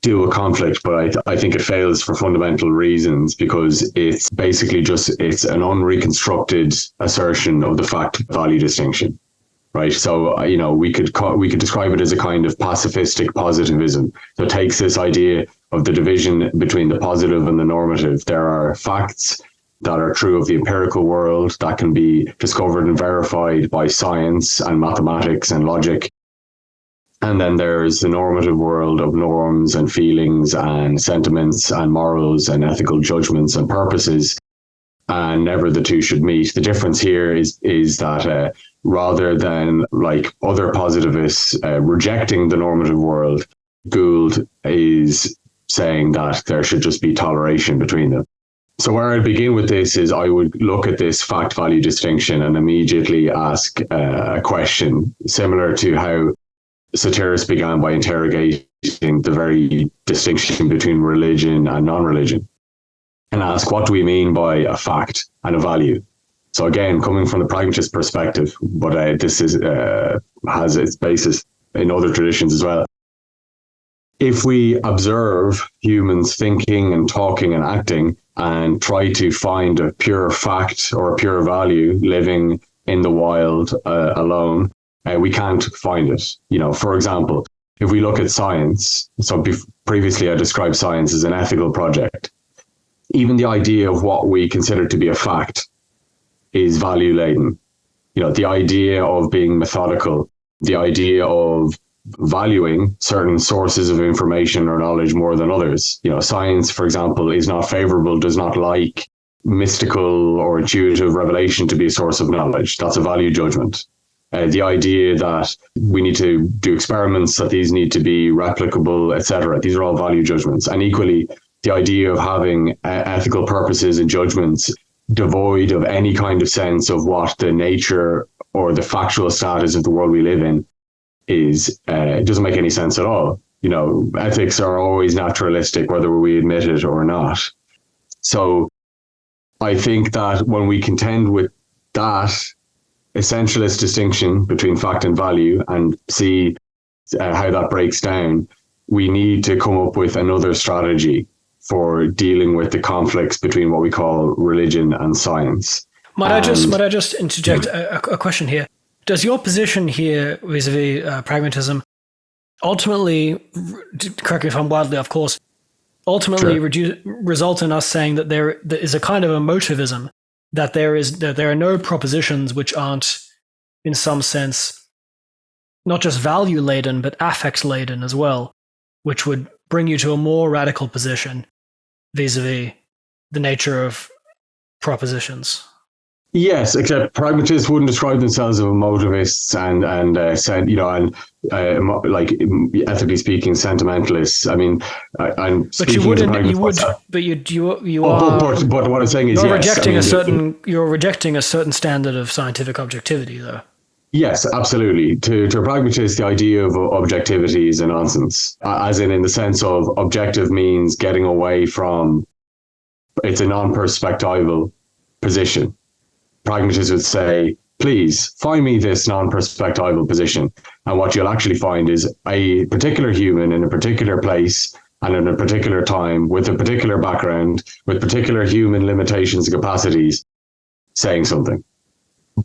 deal with conflict, but I think it fails for fundamental reasons, because it's basically it's an unreconstructed assertion of the fact-value distinction, right? So we could describe it as a kind of pacifistic positivism. So it takes this idea of the division between the positive and the normative. There are facts that are true of the empirical world that can be discovered and verified by science and mathematics and logic. And then there's the normative world of norms and feelings and sentiments and morals and ethical judgments and purposes, and never the two should meet. The difference here is that rather than like other positivists rejecting the normative world, Gould is saying that there should just be toleration between them. So where I'd begin with this is I would look at this fact-value distinction and immediately ask a question similar to how Satirists began by interrogating the very distinction between religion and non-religion and ask, what do we mean by a fact and a value? So again, coming from the pragmatist perspective, but this is has its basis in other traditions as well. If we observe humans thinking and talking and acting and try to find a pure fact or a pure value living in the wild alone, we can't find it. You know, for example, if we look at science, so previously I described science as an ethical project. Even the idea of what we consider to be a fact is value laden. You know, the idea of being methodical, the idea of valuing certain sources of information or knowledge more than others. You know, science, for example, is not favorable, does not like mystical or intuitive revelation to be a source of knowledge. That's a value judgment. The idea that we need to do experiments, that these need to be replicable, etc. These are all value judgments. And equally, the idea of having ethical purposes and judgments devoid of any kind of sense of what the nature or the factual status of the world we live in is, it doesn't make any sense at all. You know, ethics are always naturalistic, whether we admit it or not. So I think that when we contend with that essentialist distinction between fact and value and see how that breaks down, we need to come up with another strategy for dealing with the conflicts between what we call religion and science. Might I just interject a question here? Does your position here vis-a-vis pragmatism ultimately, correct me if I'm wildly off course, ultimately result in us saying that there is a kind of emotivism, that there are no propositions which aren't, in some sense, not just value laden but affect laden as well, which would bring you to a more radical position vis-a-vis the nature of propositions? Yes, except pragmatists wouldn't describe themselves as emotivists and said, you know, and like ethically speaking, sentimentalists. I mean, I'm. But you wouldn't. You would. But you are. But what I'm saying is, you're rejecting a certain. You're rejecting a certain standard of scientific objectivity, though. Yes, absolutely. To a pragmatist, the idea of objectivity is a nonsense, as in the sense of objective means getting away from. It's a non-perspectival position. Pragmatists would say, please find me this non-perspectival position. And what you'll actually find is a particular human in a particular place and in a particular time with a particular background, with particular human limitations and capacities saying something.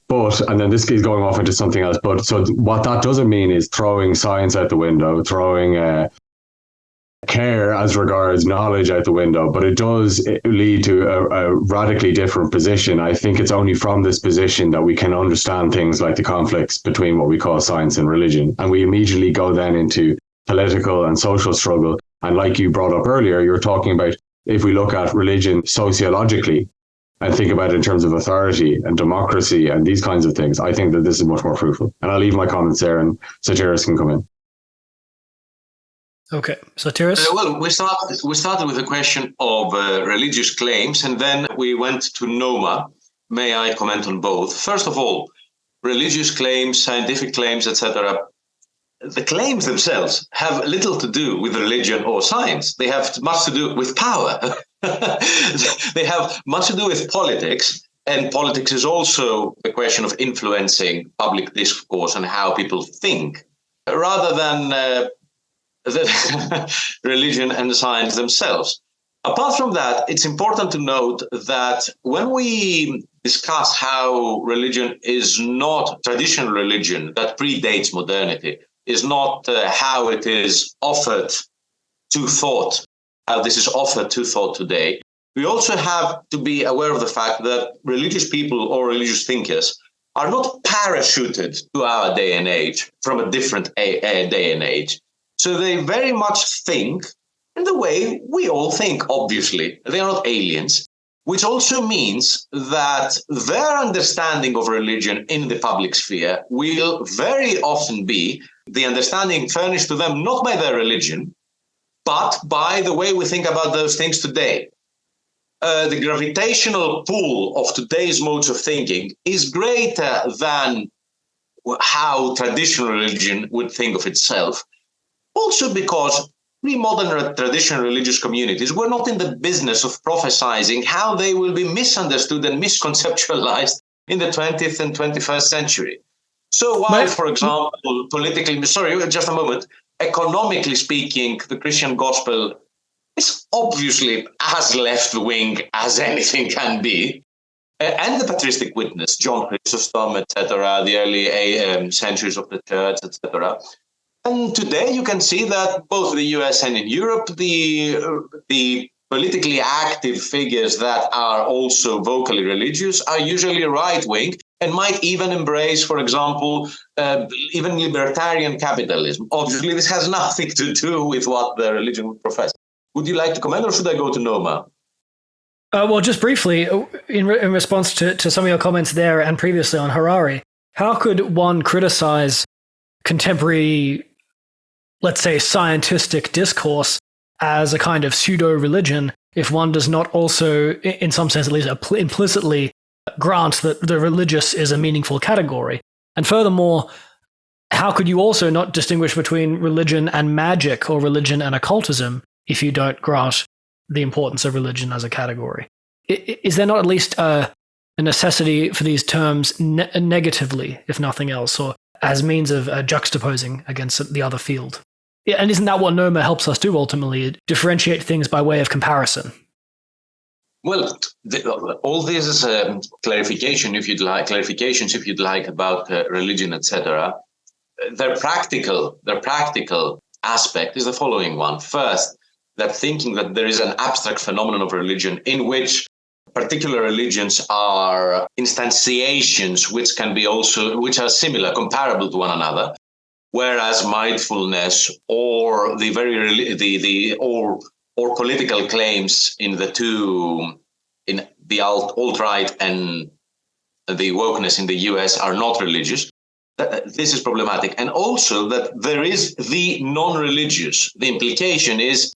But, and then this is going off into something else, but so what that doesn't mean is throwing science out the window, throwing care as regards knowledge out the window, but it does lead to a radically different position. I think it's only from this position that we can understand things like the conflicts between what we call science and religion. And we immediately go then into political and social struggle. And like you brought up earlier, you're talking about if we look at religion sociologically and think about it in terms of authority and democracy and these kinds of things, I think that this is much more fruitful. And I'll leave my comments there and Satirists can come in. Okay, so Satirists? Well, we started with a question of religious claims, and then we went to NOMA. May I comment on both? First of all, religious claims, scientific claims, etc. The claims themselves have little to do with religion or science. They have much to do with power. They have much to do with politics, and politics is also a question of influencing public discourse and how people think, rather than the religion and the science themselves. Apart from that, it's important to note that when we discuss how religion is not traditional religion that predates modernity, is not how it is offered to thought, how this is offered to thought today, we also have to be aware of the fact that religious people or religious thinkers are not parachuted to our day and age from a different day and age. So they very much think in the way we all think, obviously. They are not aliens, which also means that their understanding of religion in the public sphere will very often be the understanding furnished to them not by their religion, but by the way we think about those things today. The gravitational pull of today's modes of thinking is greater than how traditional religion would think of itself. Also because pre-modern traditional religious communities were not in the business of prophesizing how they will be misunderstood and misconceptualized in the 20th and 21st century. So while, for example, economically speaking, the Christian gospel is obviously as left-wing as anything can be, and the patristic witness, John Chrysostom, etc., the early centuries of the church, etc. And today you can see that both in the US and in Europe, the politically active figures that are also vocally religious are usually right-wing and might even embrace, for example, even libertarian capitalism. Obviously, this has nothing to do with what the religion would profess. Would you like to comment, or should I go to NOMA? Well, just briefly, in response to some of your comments there and previously on Harari, how could one criticize contemporary, let's say, scientific discourse as a kind of pseudo-religion if one does not also, in some sense at least, implicitly grant that the religious is a meaningful category? And furthermore, how could you also not distinguish between religion and magic or religion and occultism if you don't grant the importance of religion as a category? Is there not at least a necessity for these terms negatively, if nothing else, or as means of juxtaposing against the other field? And isn't that what NOMA helps us do ultimately, differentiate things by way of comparison? Well, all these clarifications, if you'd like, about religion, etc., their practical aspect is the following one. First, that thinking that there is an abstract phenomenon of religion in which particular religions are instantiations which are similar, comparable to one another, whereas mindfulness or or political claims in the alt-right and the wokeness in the US are not religious. This is problematic. And also that there is the non-religious. The implication is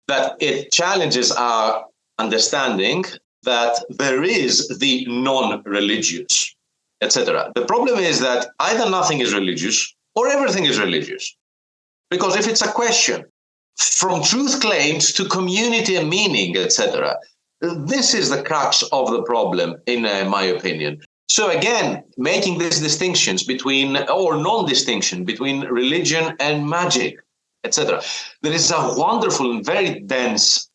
that it challenges our understanding that there is the non-religious, etc. The problem is that either nothing is religious or everything is religious. Because if it's a question from truth claims to community and meaning, etc., this is the crux of the problem, in my opinion. So again, making these distinctions or non-distinction between religion and magic, etc. There is a wonderful and very dense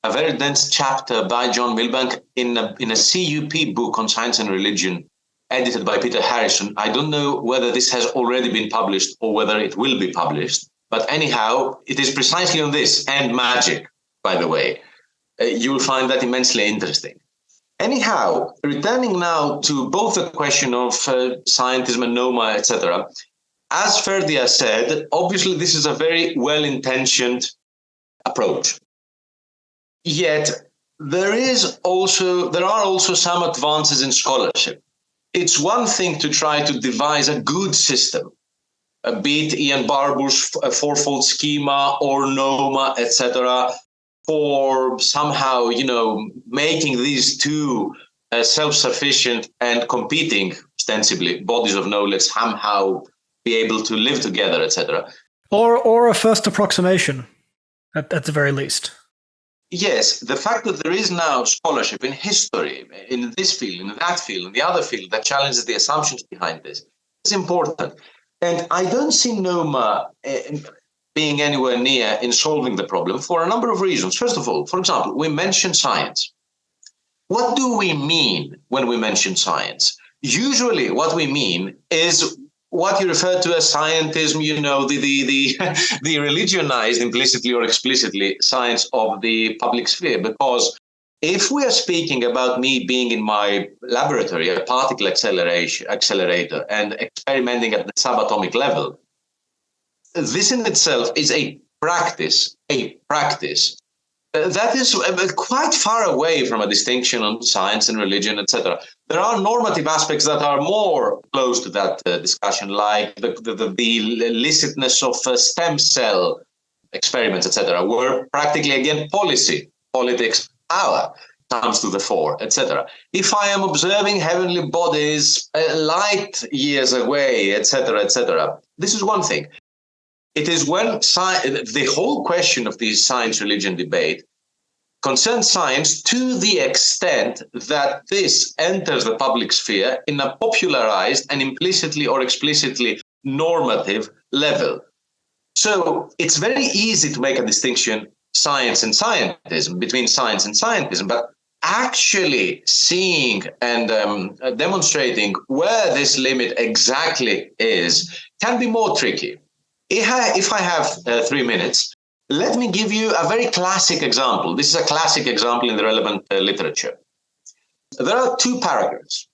chapter by John Milbank in a CUP book on science and religion, edited by Peter Harrison. I don't know whether this has already been published or whether it will be published. But anyhow, it is precisely on this and magic, by the way. You will find that immensely interesting. Anyhow, returning now to both the question of scientism and NOMA, etc., as Ferdia said, obviously this is a very well-intentioned approach. Yet there are also some advances in scholarship. It's one thing to try to devise a good system, be it Ian Barbour's fourfold schema or NOMA, etc., for somehow, making these two self-sufficient and competing, ostensibly, bodies of knowledge somehow be able to live together, etc. Or a first approximation, at the very least. Yes, the fact that there is now scholarship in history, in this field, in that field, in the other field, that challenges the assumptions behind this is important. And I don't see NOMA being anywhere near in solving the problem for a number of reasons. First of all, for example, we mention science. What do we mean when we mention science? Usually what we mean is what you refer to as scientism, the religionized, implicitly or explicitly, science of the public sphere. Because if we are speaking about me being in my laboratory, a particle accelerator, and experimenting at the subatomic level, this in itself is a practice that is quite far away from a distinction on science and religion, etc. There are normative aspects that are more close to that discussion, like the illicitness of stem cell experiments, etc., where practically, again, politics, power comes to the fore, etc. If I am observing heavenly bodies light years away, etc., this is one thing. It is when the whole question of the science-religion debate concerns science to the extent that this enters the public sphere in a popularized and implicitly or explicitly normative level. So it's very easy to make a distinction, science and scientism, between science and scientism, but actually seeing and demonstrating where this limit exactly is can be more tricky. If I have 3 minutes, let me give you a very classic example. This is a classic example in the relevant literature. There are 2 paragraphs.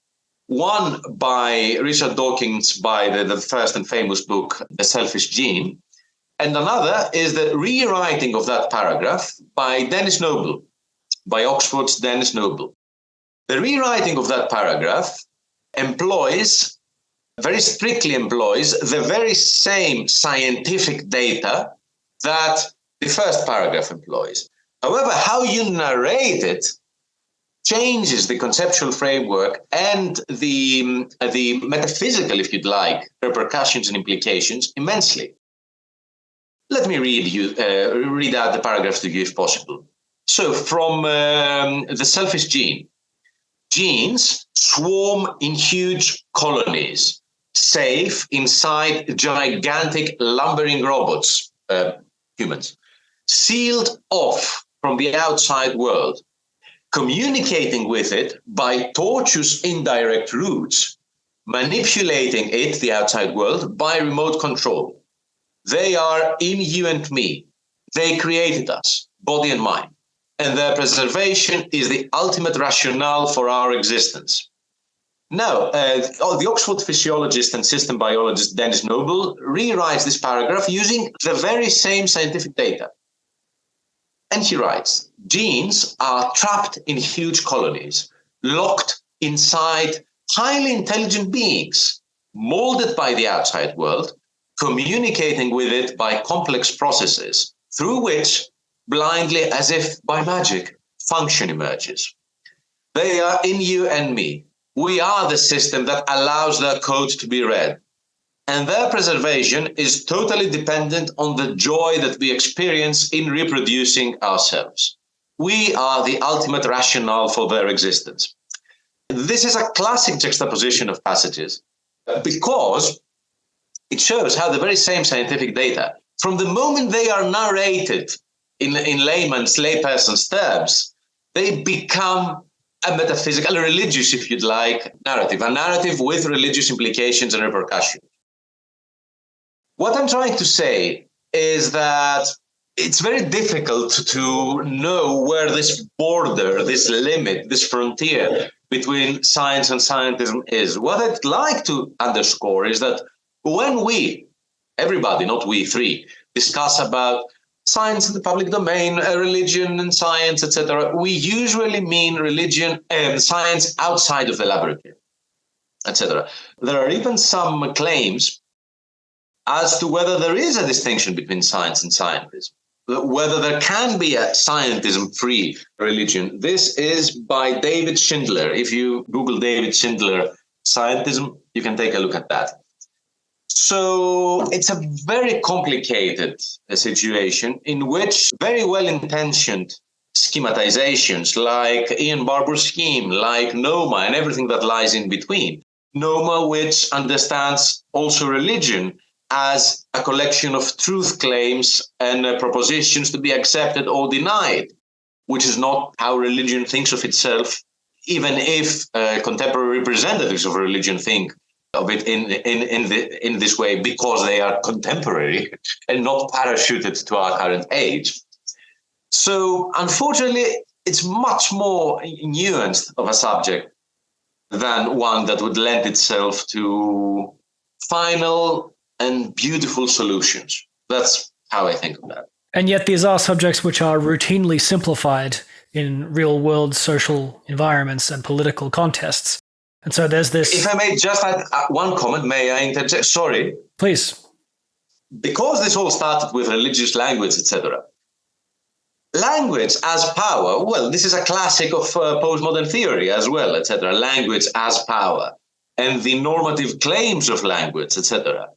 One by Richard Dawkins by the first and famous book, The Selfish Gene. And another is the rewriting of that paragraph by Dennis Noble, by Oxford's Dennis Noble. The rewriting of that paragraph very strictly employs the very same scientific data that the first paragraph employs. However, how you narrate it changes the conceptual framework and the metaphysical, if you'd like, repercussions and implications immensely. Let me read out the paragraphs to you if possible. So from The Selfish Gene. Genes swarm in huge colonies, safe inside gigantic lumbering robots, humans, sealed off from the outside world, communicating with it by tortuous indirect routes, manipulating it, the outside world, by remote control. They are in you and me. They created us, body and mind, and their preservation is the ultimate rationale for our existence. Now, the Oxford physiologist and system biologist Dennis Noble rewrites this paragraph using the very same scientific data. And he writes, genes are trapped in huge colonies, locked inside highly intelligent beings, molded by the outside world, communicating with it by complex processes, through which, blindly as if by magic, function emerges. They are in you and me. We are the system that allows their code to be read. And their preservation is totally dependent on the joy that we experience in reproducing ourselves. We are the ultimate rationale for their existence. This is a classic juxtaposition of passages because it shows how the very same scientific data, from the moment they are narrated in layperson's terms, they become a metaphysical, a religious, if you'd like, narrative, a narrative with religious implications and repercussions. What I'm trying to say is that it's very difficult to know where this border, this limit, this frontier between science and scientism is. What I'd like to underscore is that when we, everybody, not we three, discuss about science in the public domain, religion and science, etc., we usually mean religion and science outside of the laboratory, etc. There are even some claims as to whether there is a distinction between science and scientism, whether there can be a scientism-free religion. This is by David Schindler. If you Google David Schindler scientism, you can take a look at that. So it's a very complicated situation in which very well-intentioned schematizations like Ian Barbour's scheme, like NOMA and everything that lies in between. NOMA, which understands also religion as a collection of truth claims and propositions to be accepted or denied, which is not how religion thinks of itself, even if contemporary representatives of religion think of it in this way because they are contemporary and not parachuted to our current age. So unfortunately, it's much more nuanced of a subject than one that would lend itself to final and beautiful solutions. That's how I think of that. And yet these are subjects which are routinely simplified in real-world social environments and political contests. And so there's this... If I may just add one comment, may I interject? Sorry. Please. Because this all started with religious language, etc., language as power, well, this is a classic of postmodern theory as well, etc. Language as power and the normative claims of language, etc.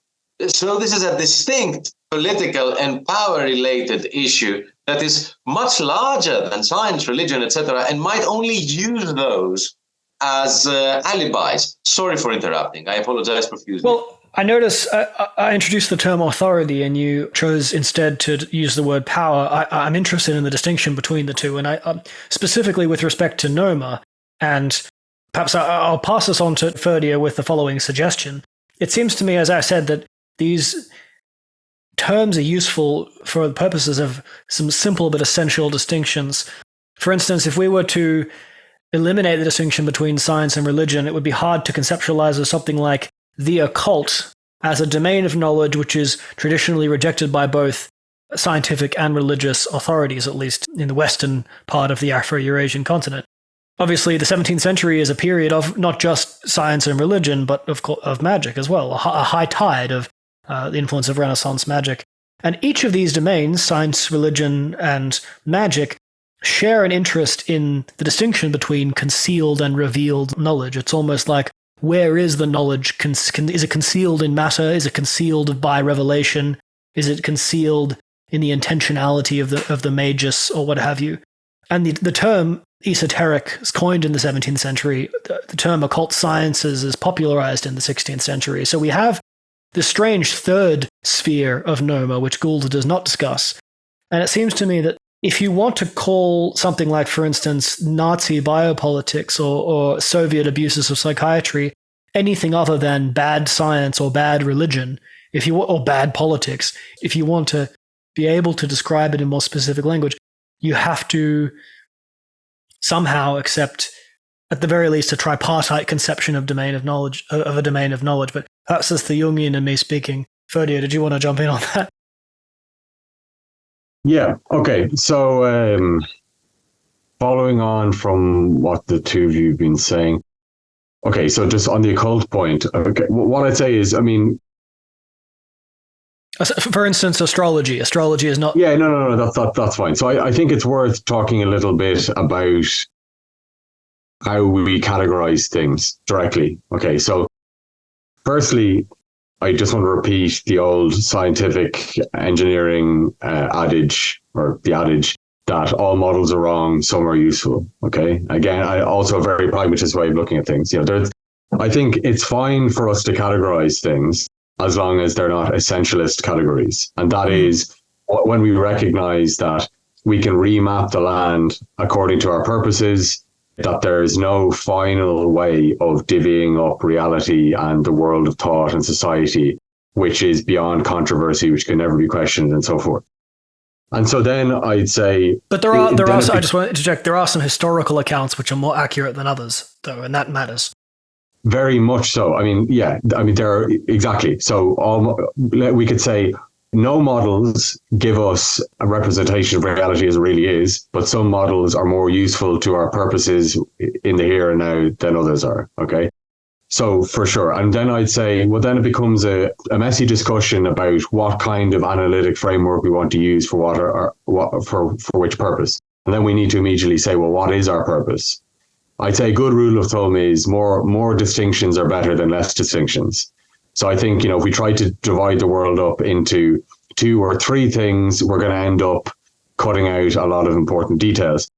So this is a distinct political and power-related issue that is much larger than science, religion, etc., and might only use those as alibis. Sorry for interrupting. I apologize profusely. Well, I notice I introduced the term authority and you chose instead to use the word power. I'm interested in the distinction between the two, and I specifically with respect to NOMA, and perhaps I'll pass this on to Ferdia with the following suggestion. It seems to me, as I said, that these terms are useful for the purposes of some simple but essential distinctions. For instance, if we were to eliminate the distinction between science and religion, it would be hard to conceptualize as something like the occult as a domain of knowledge which is traditionally rejected by both scientific and religious authorities, at least in the western part of the Afro-Eurasian continent. Obviously, the 17th century is a period of not just science and religion, but of magic as well, a high tide of the influence of Renaissance magic. And each of these domains, science, religion, and magic, share an interest in the distinction between concealed and revealed knowledge. It's almost like, where is the knowledge? Is it concealed in matter? Is it concealed by revelation? Is it concealed in the intentionality of the magus or what have you? And the term esoteric is coined in the 17th century. The term occult sciences is popularized in the 16th century. So we have this strange third sphere of NOMA, which Gould does not discuss. And it seems to me that if you want to call something like, for instance, Nazi biopolitics or Soviet abuses of psychiatry anything other than bad science or bad religion, or bad politics, if you want to be able to describe it in more specific language, you have to somehow accept, at the very least, a tripartite conception of domain of knowledge, of a domain of knowledge. But that's just the Jungian in me speaking. Ferdia, did you want to jump in on that? Yeah. Okay. So, following on from what the two of you have been saying. Okay. So just on the occult point, okay, what I'd say is, I mean, for instance, astrology. Astrology is not. Yeah. No. That's fine. So I think it's worth talking a little bit about how we categorize things directly. Okay. So firstly, I just want to repeat the old scientific engineering adage, or the adage that all models are wrong, some are useful. Okay. Again, also a very pragmatist way of looking at things. I think it's fine for us to categorize things as long as they're not essentialist categories. And that is when we recognize that we can remap the land according to our purposes, that there is no final way of divvying up reality and the world of thought and society, which is beyond controversy, which can never be questioned, and so forth. And so then I'd say... But I just want to interject, there are some historical accounts which are more accurate than others, though, and that matters. Very much so. I mean, yeah, there are, exactly. So we could say no models give us a representation of reality as it really is, but some models are more useful to our purposes in the here and now than others are. Okay. So for sure. And then I'd say, well, then it becomes a messy discussion about what kind of analytic framework we want to use for for which purpose. And then we need to immediately say, well, what is our purpose? I'd say a good rule of thumb is more distinctions are better than less distinctions. So I think, if we try to divide the world up into 2 or 3 things, we're going to end up cutting out a lot of important details.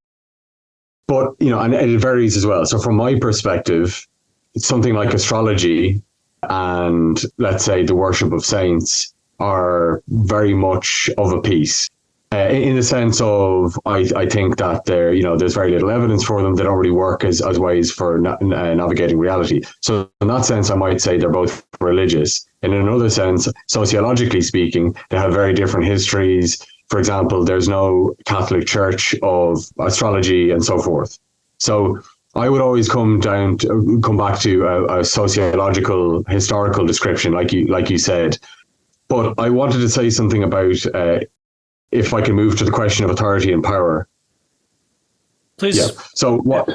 But, and it varies as well. So from my perspective, it's something like astrology and, let's say, the worship of saints are very much of a piece. In the sense of, I think that there's very little evidence for them. They don't really work as ways for navigating reality. So in that sense, I might say they're both religious. And in another sense, sociologically speaking, they have very different histories. For example, there's no Catholic Church of astrology and so forth. So I would always come back to a sociological, historical description, like you said. But I wanted to say something about... if I can move to the question of authority and power. Please. Yeah. So what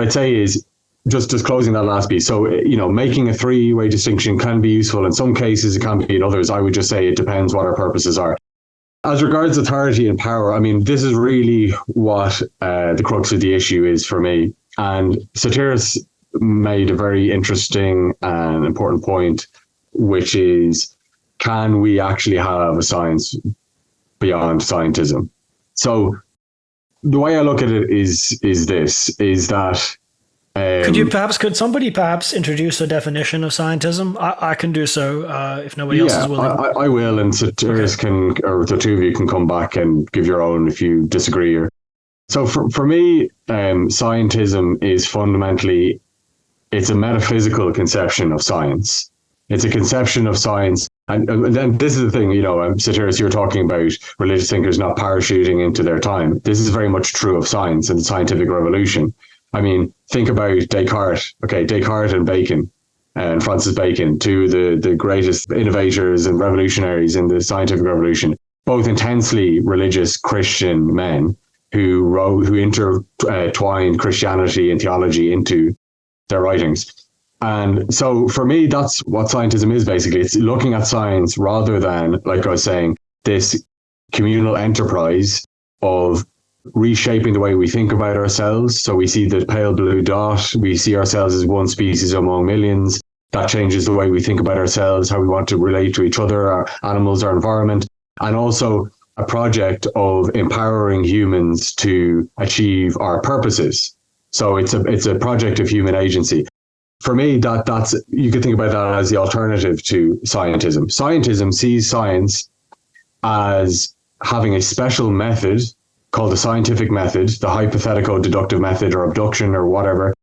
I'd say is just closing that last piece. So, making a 3-way distinction can be useful. In some cases, it can be in others. I would just say it depends what our purposes are. as regards authority and power, I mean, this is really what the crux of the issue is for me. And Sotiris made a very interesting and important point, which is, can we actually have a science beyond scientism? So the way I look at it is that could somebody perhaps introduce a definition of scientism? I can do so if nobody else is willing. I will, and Sotiris can, or the two of you can come back and give your own if you disagree. So for me, scientism is fundamentally, it's a metaphysical conception of science. It's a conception of science. And then this is the thing, Sotiris, you were talking about religious thinkers not parachuting into their time. This is very much true of science and the scientific revolution. I mean, think about Descartes. Okay, Descartes and Bacon, and Francis Bacon, two of the greatest innovators and revolutionaries in the scientific revolution, both intensely religious Christian men who intertwined Christianity and theology into their writings. And so for me, that's what scientism is basically. It's looking at science rather than, like I was saying, this communal enterprise of reshaping the way we think about ourselves. So we see the pale blue dot, we see ourselves as one species among millions. That changes the way we think about ourselves, how we want to relate to each other, our animals, our environment, and also a project of empowering humans to achieve our purposes. So it's a project of human agency. For me, that's you could think about that as the alternative to scientism. Scientism sees science as having a special method called the scientific method, the hypothetical deductive method or abduction or whatever.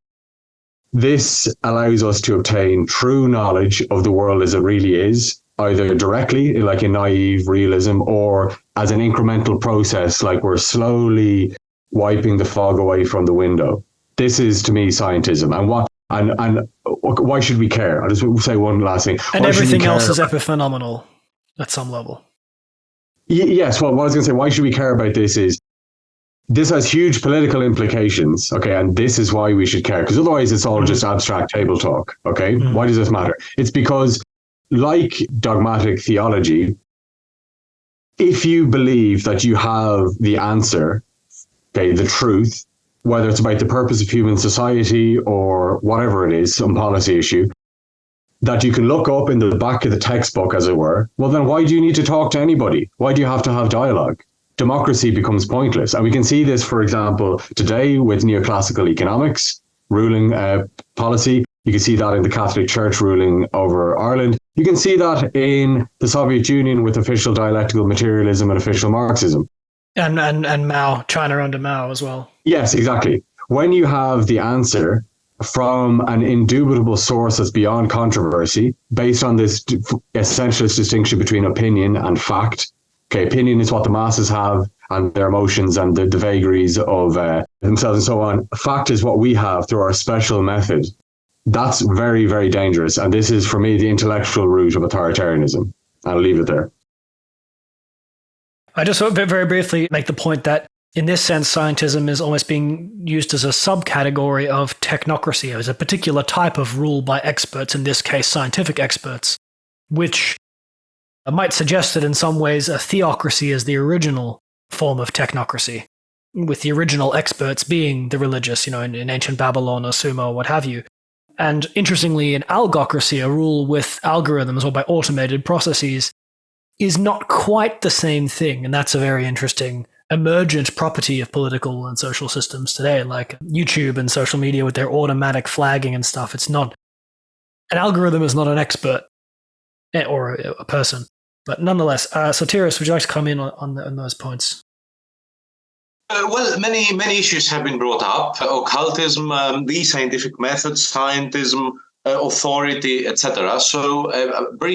This allows us to obtain true knowledge of the world as it really is, either directly, like in naive realism, or as an incremental process, like we're slowly wiping the fog away from the window. This is, to me, scientism. And why should we care? I'll just say one last thing. And everything else is epiphenomenal at some level. Yes. Well, what I was going to say, why should we care about this is, this has huge political implications, okay? And this is why we should care, because otherwise it's all just abstract table talk, okay? Why does this matter? It's because, like dogmatic theology, if you believe that you have the answer, okay, the truth, whether it's about the purpose of human society or whatever it is, some policy issue, that you can look up in the back of the textbook, as it were, well, then why do you need to talk to anybody? Why do you have to have dialogue? Democracy becomes pointless. And we can see this, for example, today with neoclassical economics ruling policy. You can see that in the Catholic Church ruling over Ireland. You can see that in the Soviet Union with official dialectical materialism and official Marxism. And Mao, China under Mao as well. Yes, exactly. When you have the answer from an indubitable source that's beyond controversy, based on this essentialist distinction between opinion and fact. Okay, opinion is what the masses have and their emotions and the vagaries of themselves and so on. Fact is what we have through our special method. That's very, very dangerous. And this is, for me, the intellectual root of authoritarianism. I'll leave it there. I just want to very briefly make the point that in this sense, scientism is almost being used as a subcategory of technocracy, as a particular type of rule by experts, in this case, scientific experts, which might suggest that in some ways a theocracy is the original form of technocracy, with the original experts being the religious, in ancient Babylon or Sumer or what have you. And interestingly, in algocracy, a rule with algorithms or by automated processes is not quite the same thing. And that's a very interesting emergent property of political and social systems today, like YouTube and social media with their automatic flagging and stuff. It's not, an algorithm is not an expert or a person. But nonetheless, Sotiris, would you like to come in on those points? Well, many issues have been brought up: occultism, the scientific method, scientism, authority, etc. So,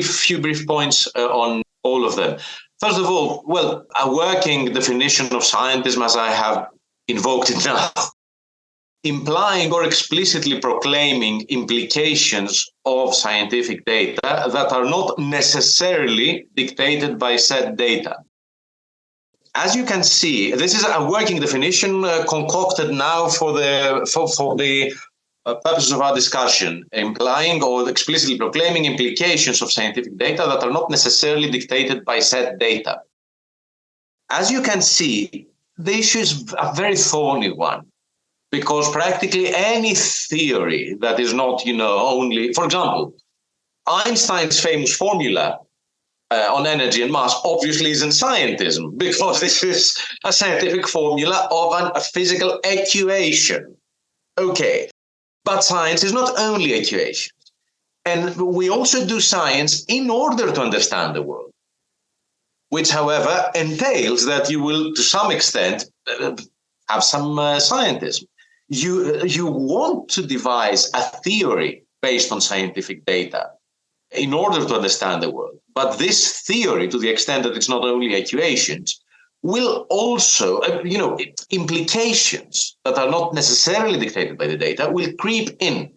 few brief points on all of them. First of all, well, a working definition of scientism, as I have invoked it now, implying or explicitly proclaiming implications of scientific data that are not necessarily dictated by said data. As you can see, this is a working definition concocted now for the purposes of our discussion, implying or explicitly proclaiming implications of scientific data that are not necessarily dictated by said data. as you can see, the issue is a very thorny one, because practically any theory that is not, only, for example, Einstein's famous formula on energy and mass obviously isn't scientism, because this is a scientific formula of a physical equation. Okay, but science is not only equations. And we also do science in order to understand the world, which, however, entails that you will, to some extent, have some scientism. You want to devise a theory based on scientific data in order to understand the world. But this theory, to the extent that it's not only equations, will also, implications that are not necessarily dictated by the data will creep in.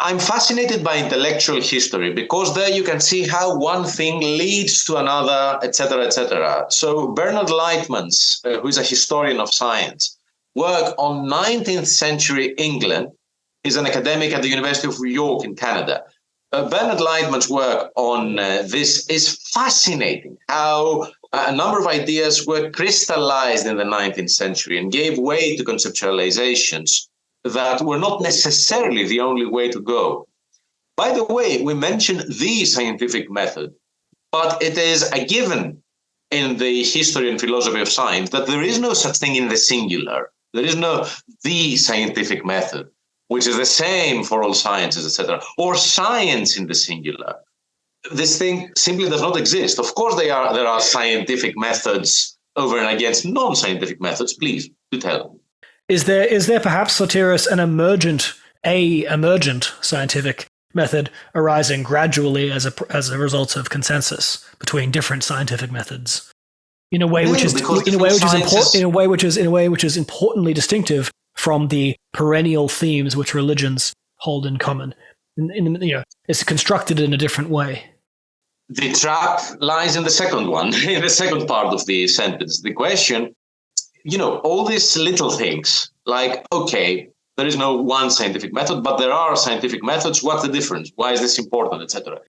I'm fascinated by intellectual history because there you can see how one thing leads to another, etc., etc. So Bernard Lightman's, who is a historian of science, work on 19th century England, is an academic at the University of New York in Canada. Bernard Lightman's work on this is fascinating, how a number of ideas were crystallized in the 19th century and gave way to conceptualizations that were not necessarily the only way to go. By the way, we mentioned the scientific method, but it is a given in the history and philosophy of science that there is no such thing in the singular. There is no the scientific method, which is the same for all sciences, etc., or science in the singular. This thing simply does not exist. Of course, there are scientific methods over and against non-scientific methods. Please, do tell. Is there perhaps, Sotiris, an emergent scientific method arising gradually as a result of consensus between different scientific methods, in a way which is importantly distinctive from the perennial themes which religions hold in common? It's constructed in a different way. The trap lies in the second one, in the second part of the sentence. The question, all these little things like, okay, there is no one scientific method, but there are scientific methods. What's the difference? Why is this important, etc.?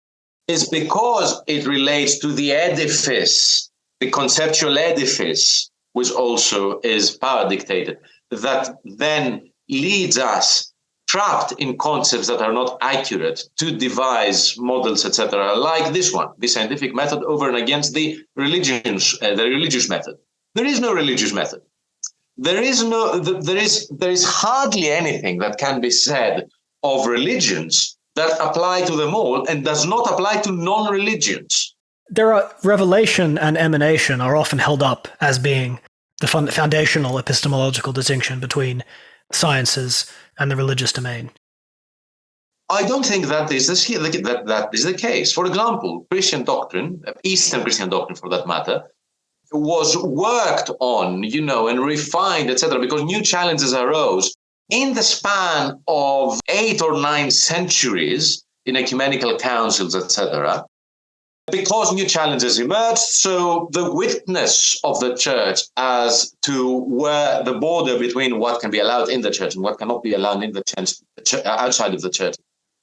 It's because it relates to the edifice, the conceptual edifice, which also is power dictated, that then leads us, trapped in concepts that are not accurate, to devise models, etc., like this one, the scientific method over and against the religious method. There is no religious method. There is hardly anything that can be said of religions that apply to them all and does not apply to non-religions. Revelation and emanation are often held up as being the foundational epistemological distinction between sciences and the religious domain. I don't think that is the case. For example, Christian doctrine, Eastern Christian doctrine for that matter, was worked on, and refined, etc., because new challenges arose in the span of 8 or 9 centuries in ecumenical councils, etc., because new challenges emerged. So the witness of the church as to where the border between what can be allowed in the church and what cannot be allowed in the church, outside of the church,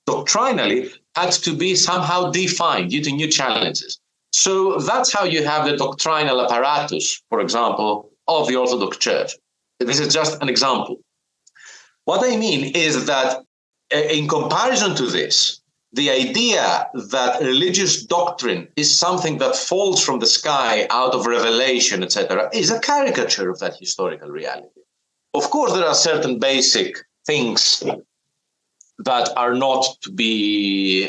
doctrinally had to be somehow defined due to new challenges. So that's how you have the doctrinal apparatus, for example, of the Orthodox Church. This is just an example. What I mean is that in comparison to this, the idea that religious doctrine is something that falls from the sky out of revelation, etc., is a caricature of that historical reality. Of course, there are certain basic things that are not to be,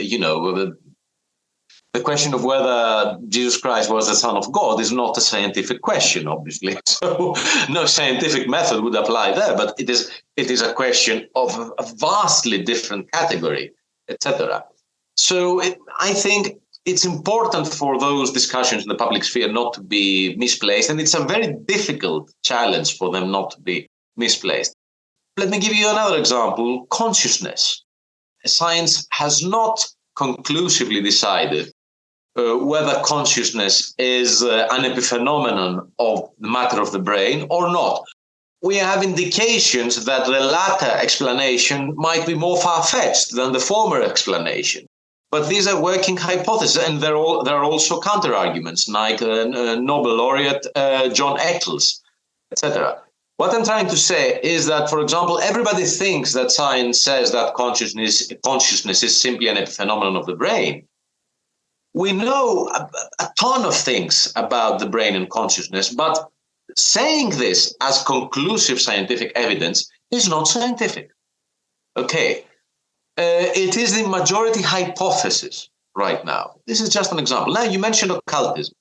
the question of whether Jesus Christ was the Son of God is not a scientific question, obviously. So no scientific method would apply there, but it is a question of a vastly different category, etc. So I think it's important for those discussions in the public sphere not to be misplaced, and it's a very difficult challenge for them not to be misplaced. Let me give you another example: consciousness. Science has not conclusively decided whether consciousness is an epiphenomenon of the matter of the brain or not. We have indications that the latter explanation might be more far-fetched than the former explanation. But these are working hypotheses, and there are also counter-arguments, like Nobel laureate John Eccles, etc. What I'm trying to say is that, for example, everybody thinks that science says that consciousness is simply an epiphenomenon of the brain. We know a ton of things about the brain and consciousness, but saying this as conclusive scientific evidence is not scientific. Okay. It is the majority hypothesis right now. This is just an example. Now, you mentioned occultism.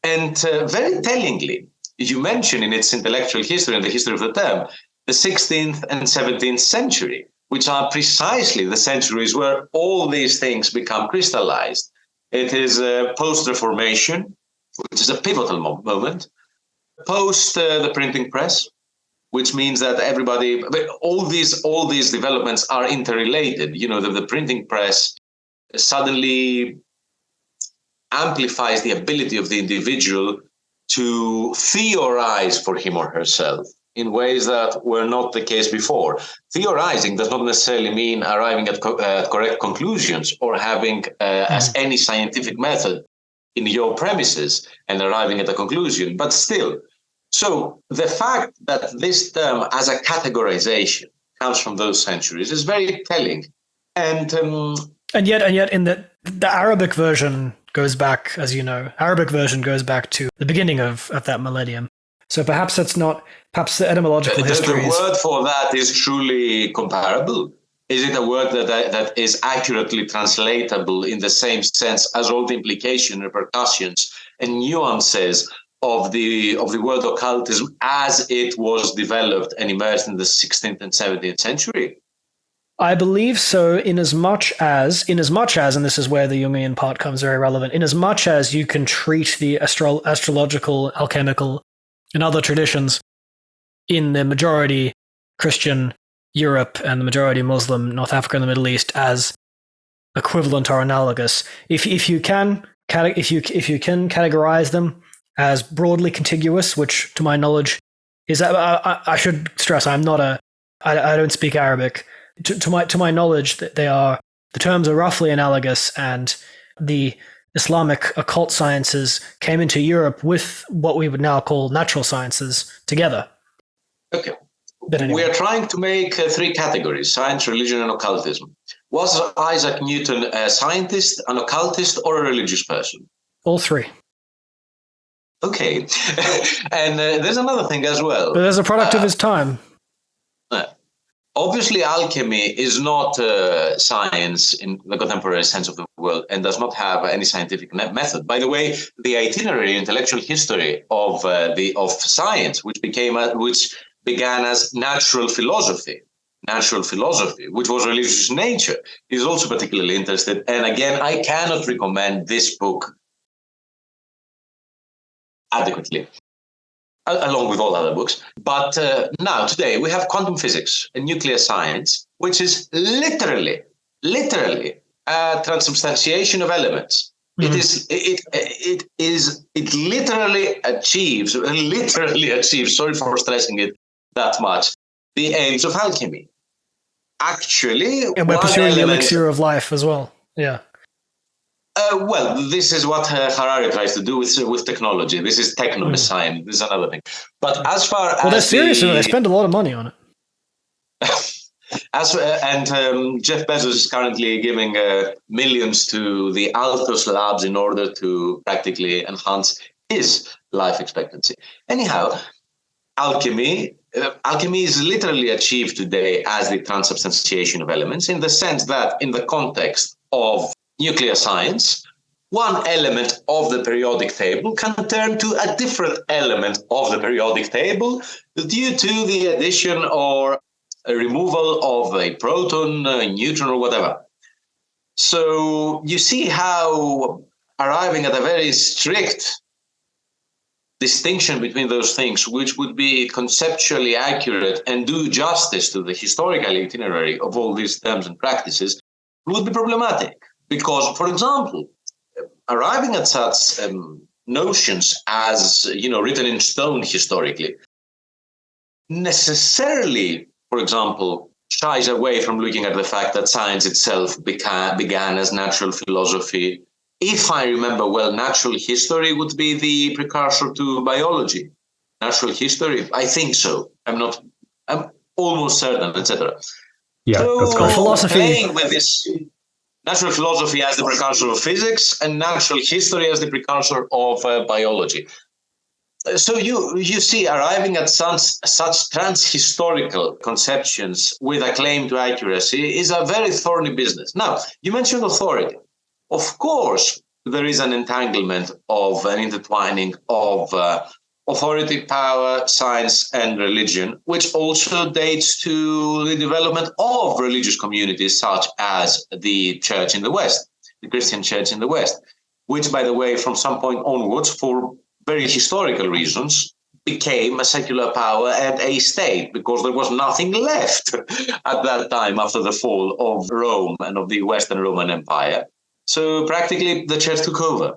And very tellingly, you mention in its intellectual history and the history of the term, the 16th and 17th century, which are precisely the centuries where all these things become crystallized. It is post-Reformation, which is a pivotal moment, post the printing press, which means that all these developments are interrelated. You know, the printing press suddenly amplifies the ability of the individual to theorize for him or herself in ways that were not the case before. Theorizing does not necessarily mean arriving at correct conclusions or having as any scientific method in your premises and arriving at a conclusion, but still. So the fact that this term as a categorization comes from those centuries is very telling. And yet in the Arabic version goes back, as you know, goes back to the beginning of that millennium. So perhaps the etymological history. The word for that is truly comparable. Is it a word that is accurately translatable in the same sense as all the implication, repercussions, and nuances of the word occultism as it was developed and emerged in the 16th and 17th century? I believe so, in as much as, and this is where the Jungian part comes very relevant, in as much as you can treat the astrological, alchemical, and other traditions in the majority Christian Europe and the majority Muslim North Africa and the Middle East as equivalent or analogous. If you can categorize them as broadly contiguous, which to my knowledge is, I should stress, I don't speak Arabic. To my knowledge, that the terms are roughly analogous, and the Islamic occult sciences came into Europe with what we would now call natural sciences together. Okay. But anyway. We are trying to make three categories: science, religion, and occultism. Was Isaac Newton a scientist, an occultist, or a religious person? All three. Okay. And there's another thing as well. But as a product of his time. Obviously, alchemy is not science in the contemporary sense of the word and does not have any scientific method. By the way, the itinerary intellectual history of science, which began as natural philosophy, which was religious in nature, is also particularly interested. And again, I cannot recommend this book adequately, along with all other books. But now, today, we have quantum physics and nuclear science, which is literally a transubstantiation of elements. Mm-hmm. It literally achieves, sorry for stressing it that much, the aims of alchemy. Actually, and we're pursuing the elixir of life as well. Yeah. Well, this is what Harari tries to do with technology. This is techno-messiah. This is another thing. But as far as they're serious. They spend a lot of money on it. Jeff Bezos is currently giving millions to the Altos Labs in order to practically enhance his life expectancy. Anyhow, alchemy is literally achieved today as the transubstantiation of elements, in the sense that in the context of nuclear science, one element of the periodic table can turn to a different element of the periodic table due to the addition or a removal of a proton, a neutron, or whatever. So you see how arriving at a very strict distinction between those things, which would be conceptually accurate and do justice to the historical itinerary of all these terms and practices, would be problematic. Because, for example, arriving at such notions as, written in stone historically, necessarily, for example, shies away from looking at the fact that science itself began as natural philosophy. If I remember well, natural history would be the precursor to biology. Natural history, I think so. I'm almost certain, etc. Yeah, so that's correct. Philosophy. Playing with this natural philosophy as the precursor of physics and natural history as the precursor of biology. So you see, arriving at such trans-historical conceptions with a claim to accuracy is a very thorny business. Now, you mentioned authority. Of course, there is an entanglement of an intertwining of authority, power, science, and religion, which also dates to the development of religious communities such as the Church in the West, the Christian Church in the West, which, by the way, from some point onwards, for very historical reasons, became a secular power and a state, because there was nothing left at that time after the fall of Rome and of the Western Roman Empire. So practically the church took over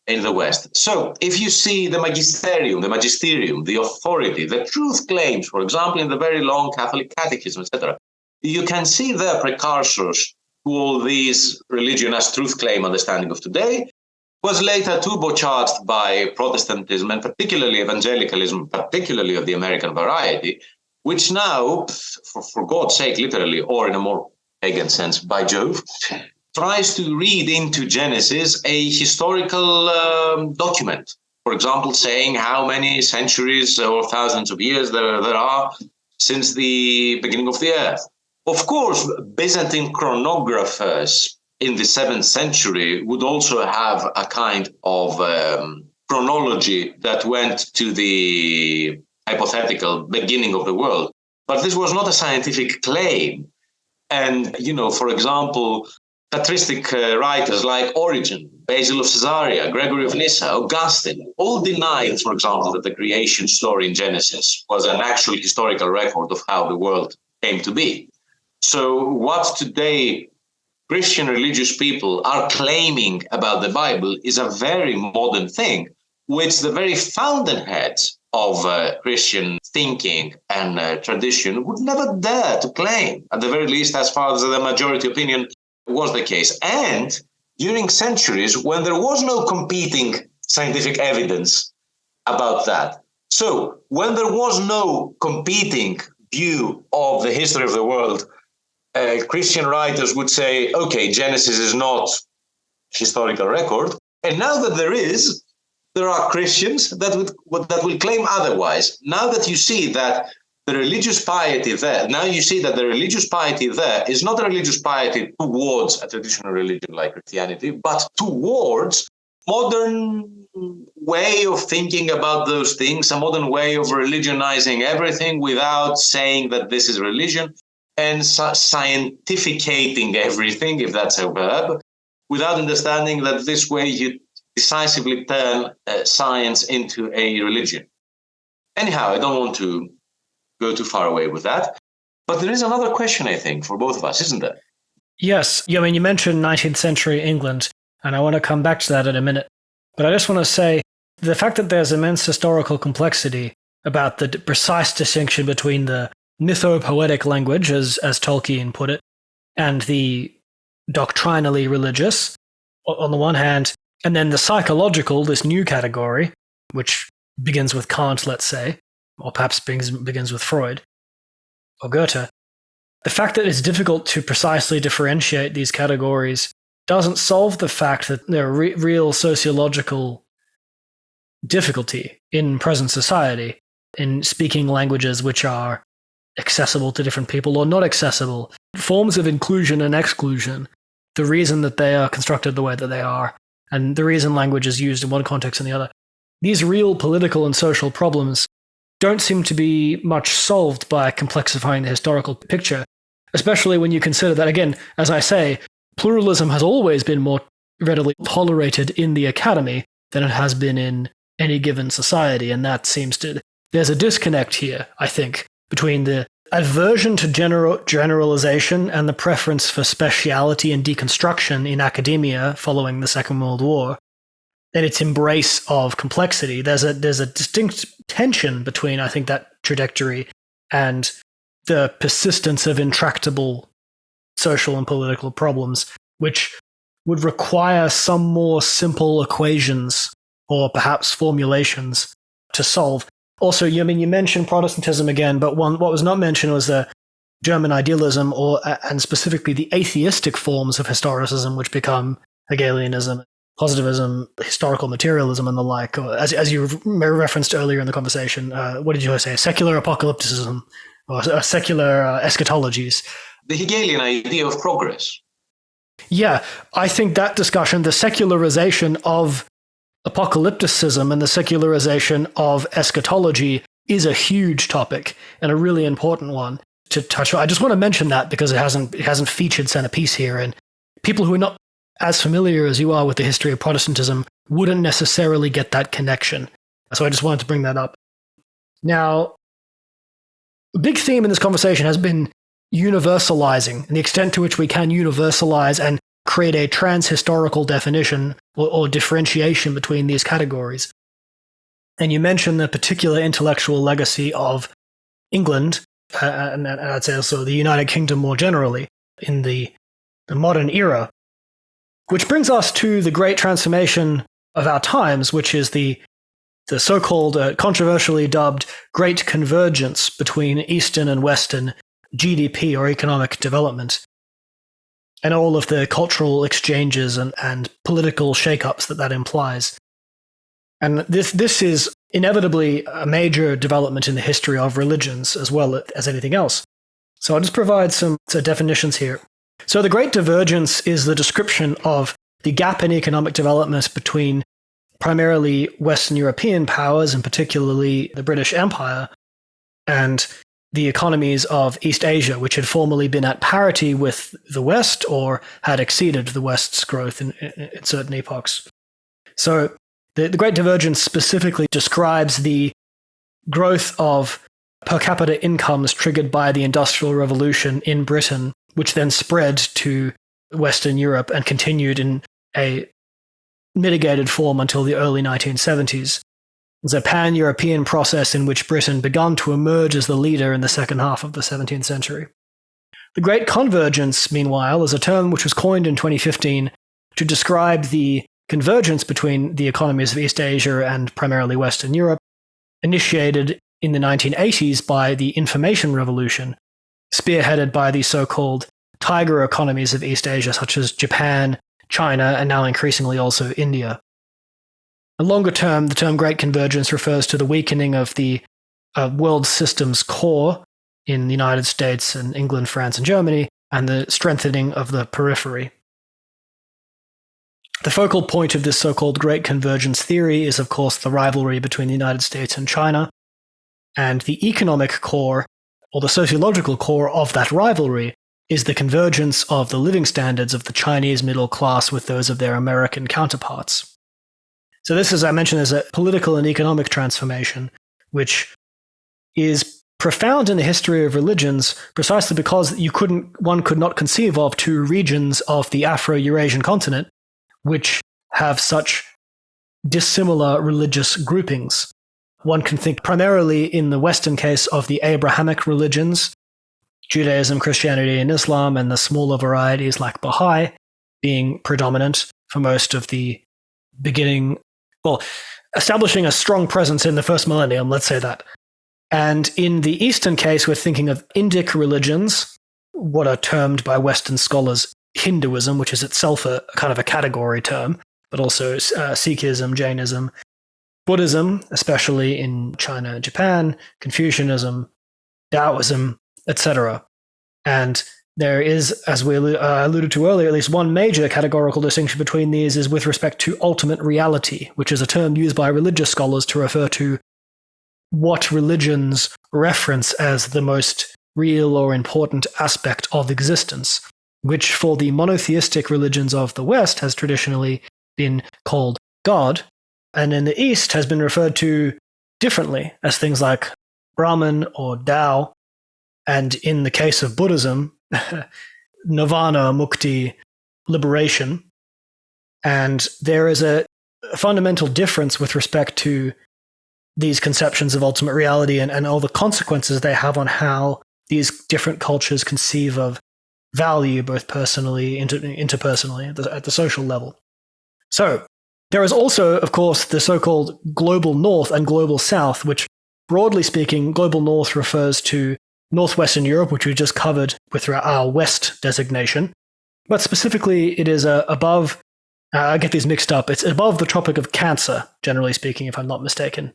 in the West. So if you see the magisterium, the authority, the truth claims, for example, in the very long Catholic catechism, etc., you can see their precursors to all these religion as truth claim understanding of today, was later turbocharged by Protestantism and particularly evangelicalism, particularly of the American variety, which now, for God's sake, literally, or in a more pagan sense, by Jove, tries to read into Genesis a historical document. For example, saying how many centuries or thousands of years there are since the beginning of the earth. Of course, Byzantine chronographers in the 7th century would also have a kind of chronology that went to the hypothetical beginning of the world. But this was not a scientific claim. And, for example, patristic writers like Origen, Basil of Caesarea, Gregory of Nyssa, Augustine, all denied, for example, that the creation story in Genesis was an actual historical record of how the world came to be. So what today Christian religious people are claiming about the Bible is a very modern thing, which the very fountainheads of Christian thinking and tradition would never dare to claim, at the very least, as far as the majority opinion was the case. And during centuries when there was no competing scientific evidence about that. So when there was no competing view of the history of the world, Christian writers would say, okay, Genesis is not historical record. And now that there are Christians that will claim otherwise. Now that you see that the religious piety there, is not a religious piety towards a traditional religion like Christianity, but towards modern way of thinking about those things, a modern way of religionizing everything without saying that this is religion, and scientificating everything, if that's a verb, without understanding that this way you decisively turn science into a religion. Anyhow, I don't want to go too far away with that. But there is another question, I think, for both of us, isn't there? Yes. You mentioned 19th century England, and I want to come back to that in a minute. But I just want to say the fact that there's immense historical complexity about the precise distinction between the mythopoetic language, as Tolkien put it, and the doctrinally religious, on the one hand, and then the psychological, this new category, which begins with Kant, let's say, or perhaps begins with Freud or Goethe. The fact that it's difficult to precisely differentiate these categories doesn't solve the fact that there are real sociological difficulty in present society in speaking languages which are accessible to different people or not accessible, forms of inclusion and exclusion, the reason that they are constructed the way that they are, and the reason language is used in one context and the other. These real political and social problems don't seem to be much solved by complexifying the historical picture, especially when you consider that, again, as I say, pluralism has always been more readily tolerated in the academy than it has been in any given society, and that seems to... There's a disconnect here, I think, between the aversion to generalization and the preference for speciality and deconstruction in academia following the Second World War, and its embrace of complexity. There's a distinct tension between, I think, that trajectory and the persistence of intractable social and political problems, which would require some more simple equations or perhaps formulations to solve. Also, you mentioned Protestantism again, but what was not mentioned was the German idealism, and specifically the atheistic forms of historicism, which become Hegelianism, positivism, historical materialism, and the like. Or as you referenced earlier in the conversation, what did you say? Secular apocalypticism or secular eschatologies. The Hegelian idea of progress. Yeah, I think that discussion, the secularization of apocalypticism and the secularization of eschatology, is a huge topic and a really important one to touch on. I just want to mention that because it hasn't featured centerpiece here, and people who are not as familiar as you are with the history of Protestantism wouldn't necessarily get that connection. So I just wanted to bring that up. Now, a big theme in this conversation has been universalizing, and the extent to which we can universalize and create a trans-historical definition or differentiation between these categories. And you mentioned the particular intellectual legacy of England, and I'd say also the United Kingdom more generally, in the modern era. Which brings us to the great transformation of our times, which is the so-called, controversially dubbed Great Convergence between Eastern and Western GDP or economic development, and all of the cultural exchanges and political shakeups that implies. And this is inevitably a major development in the history of religions as well as anything else. So I'll just provide some definitions here. So the Great Divergence is the description of the gap in economic development between primarily Western European powers, and particularly the British Empire, and the economies of East Asia, which had formerly been at parity with the West or had exceeded the West's growth in certain epochs. So the Great Divergence specifically describes the growth of per capita incomes triggered by the Industrial Revolution in Britain, which then spread to Western Europe and continued in a mitigated form until the early 1970s. It's a pan-European process in which Britain began to emerge as the leader in the second half of the 17th century. The Great Convergence, meanwhile, is a term which was coined in 2015 to describe the convergence between the economies of East Asia and primarily Western Europe, initiated in the 1980s by the Information Revolution, spearheaded by the so-called tiger economies of East Asia, such as Japan, China, and now increasingly also India. In longer term, the term Great Convergence refers to the weakening of the world system's core in the United States and England, France, and Germany, and the strengthening of the periphery. The focal point of this so-called Great Convergence theory is, of course, the rivalry between the United States and China, and the economic core, or the sociological core of that rivalry, is the convergence of the living standards of the Chinese middle class with those of their American counterparts. So this, as I mentioned, is a political and economic transformation, which is profound in the history of religions precisely because one could not conceive of two regions of the Afro-Eurasian continent which have such dissimilar religious groupings. One can think primarily in the Western case of the Abrahamic religions, Judaism, Christianity, and Islam, and the smaller varieties like Baha'i being predominant for most of the beginning, establishing a strong presence in the first millennium, let's say that. And in the Eastern case, we're thinking of Indic religions, what are termed by Western scholars Hinduism, which is itself a kind of a category term, but also Sikhism, Jainism, Buddhism, especially in China and Japan, Confucianism, Taoism, etc. And there is, as we alluded to earlier, at least one major categorical distinction between these is with respect to ultimate reality, which is a term used by religious scholars to refer to what religions reference as the most real or important aspect of existence, which for the monotheistic religions of the West has traditionally been called God, and in the East has been referred to differently as things like Brahman or Tao, and in the case of Buddhism, nirvana, mukti, liberation. And there is a fundamental difference with respect to these conceptions of ultimate reality and all the consequences they have on how these different cultures conceive of value, both personally, interpersonally, at the social level. So there is also, of course, the so-called global north and global south, which, broadly speaking, global north refers to northwestern Europe, which we just covered with our west designation. But specifically, it is above, I get these mixed up, it's above the Tropic of Cancer, generally speaking, if I'm not mistaken.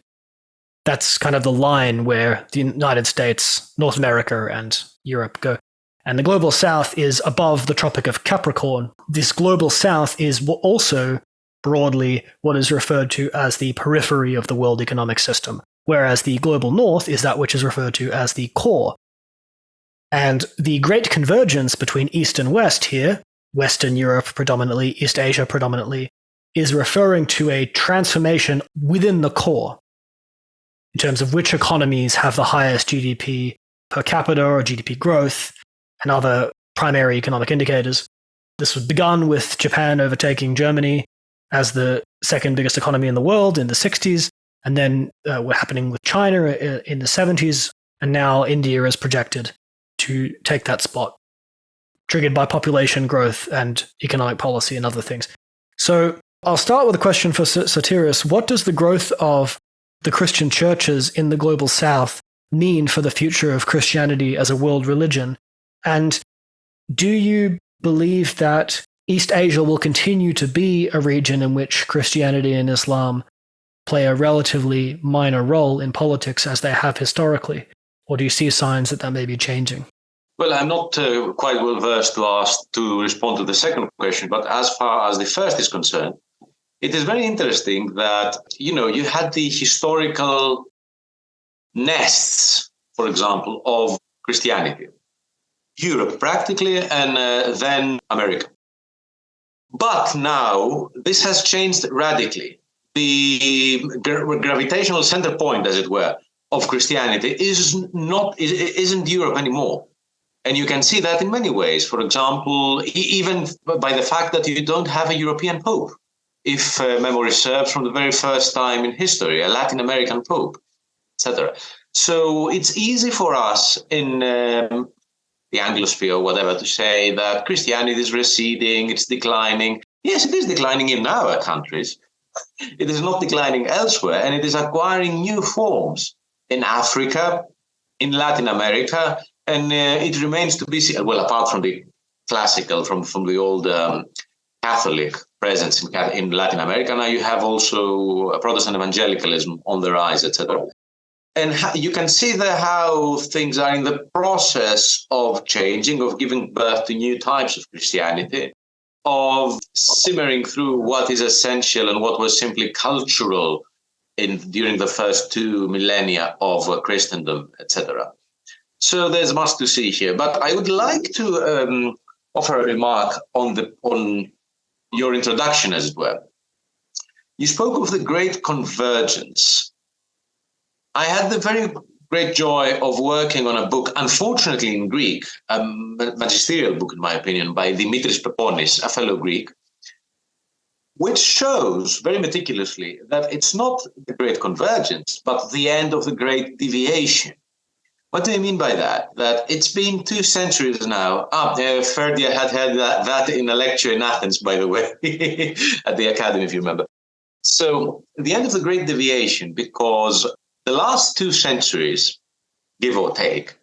That's kind of the line where the United States, North America, and Europe go. And the global south is above the Tropic of Capricorn. This global south is also broadly what is referred to as the periphery of the world economic system, whereas the global north is that which is referred to as the core. And the great convergence between East and West here, Western Europe predominantly, East Asia predominantly, is referring to a transformation within the core in terms of which economies have the highest GDP per capita or GDP growth and other primary economic indicators. This was begun with Japan overtaking Germany as the second biggest economy in the world in the 60s, and then were happening with China in the 70s, and now India is projected to take that spot, triggered by population growth and economic policy and other things. So I'll start with a question for Sotirios. What does the growth of the Christian churches in the global south mean for the future of Christianity as a world religion? And do you believe that East Asia will continue to be a region in which Christianity and Islam play a relatively minor role in politics as they have historically? Or do you see signs that may be changing? Well, I'm not quite well versed to respond to the second question, but as far as the first is concerned, it is very interesting that, you had the historical nests, for example, of Christianity. Europe practically, and then America. But now this has changed radically. The gravitational center point, as it were, of Christianity isn't Europe anymore. And you can see that in many ways. For example, even by the fact that you don't have a European Pope. If memory serves, from the very first time in history, a Latin American Pope, etc. So it's easy for us in the Anglosphere or whatever to say that Christianity is receding, it's declining. Yes, it is declining in our countries. It is not declining elsewhere, and it is acquiring new forms in Africa, in Latin America, and it remains to be seen. Well, apart from the classical, from the old Catholic presence in Latin America, now you have also Protestant evangelicalism on the rise, etc. And you can see there how things are in the process of changing, of giving birth to new types of Christianity, of simmering through what is essential and what was simply cultural during the first 2 millennia of Christendom, etc. So there's much to see here. But I would like to offer a remark on your introduction, as it were. You spoke of the great convergence. I had the very great joy of working on a book, unfortunately in Greek, a magisterial book, in my opinion, by Dimitris Peponis, a fellow Greek, which shows very meticulously that it's not the great convergence, but the end of the great deviation. What do I mean by that? That it's been 2 centuries now. Ferdia had that in a lecture in Athens, by the way, at the Academy, if you remember. So the end of the great deviation, because the last 2 centuries, give or take,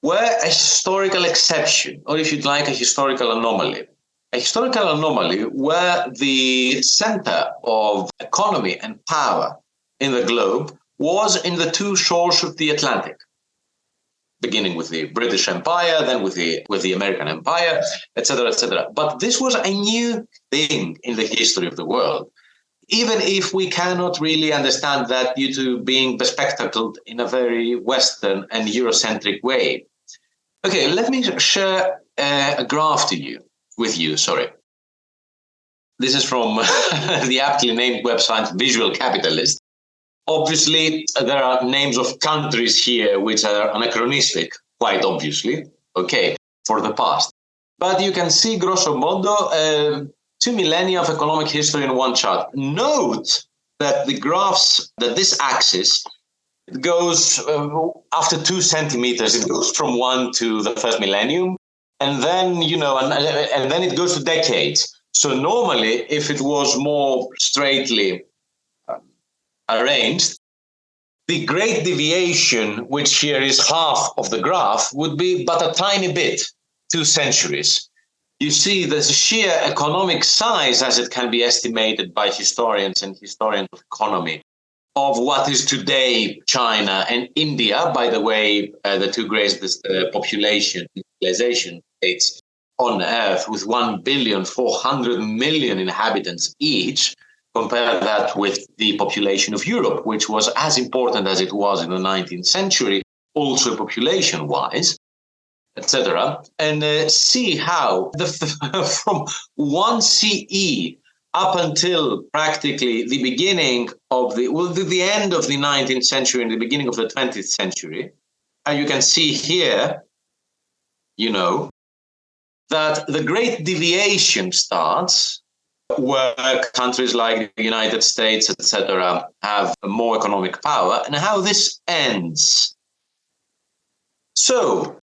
were a historical exception, or if you'd like, a historical anomaly. A historical anomaly where the center of economy and power in the globe was in the 2 shores of the Atlantic, beginning with the British Empire, then with the American Empire, etc., etc. But this was a new thing in the history of the world, even if we cannot really understand that due to being bespectacled in a very Western and Eurocentric way. Okay, let me share a graph with you. This is from the aptly named website Visual Capitalist. Obviously, there are names of countries here which are anachronistic, quite obviously, for the past. But you can see, grosso modo, 2 millennia of economic history in one chart. Note that this axis It goes, after 2 centimeters, it goes from 1 to the first millennium. And then, and then it goes to decades. So normally, if it was more straightly arranged, the great deviation, which here is half of the graph, would be but a tiny bit, 2 centuries. You see, there's a sheer economic size, as it can be estimated by historians and historians of economy, of what is today China and India, by the way, the two greatest population civilization states on Earth, with 1,400,000,000 inhabitants each. Compare that with the population of Europe, which was as important as it was in the 19th century, also population-wise, etc. And see how from 1 CE up until practically the beginning of the end of the 19th century and the beginning of the 20th century, and you can see here, that the great deviation starts where countries like the United States, etc., have more economic power, and how this ends. So,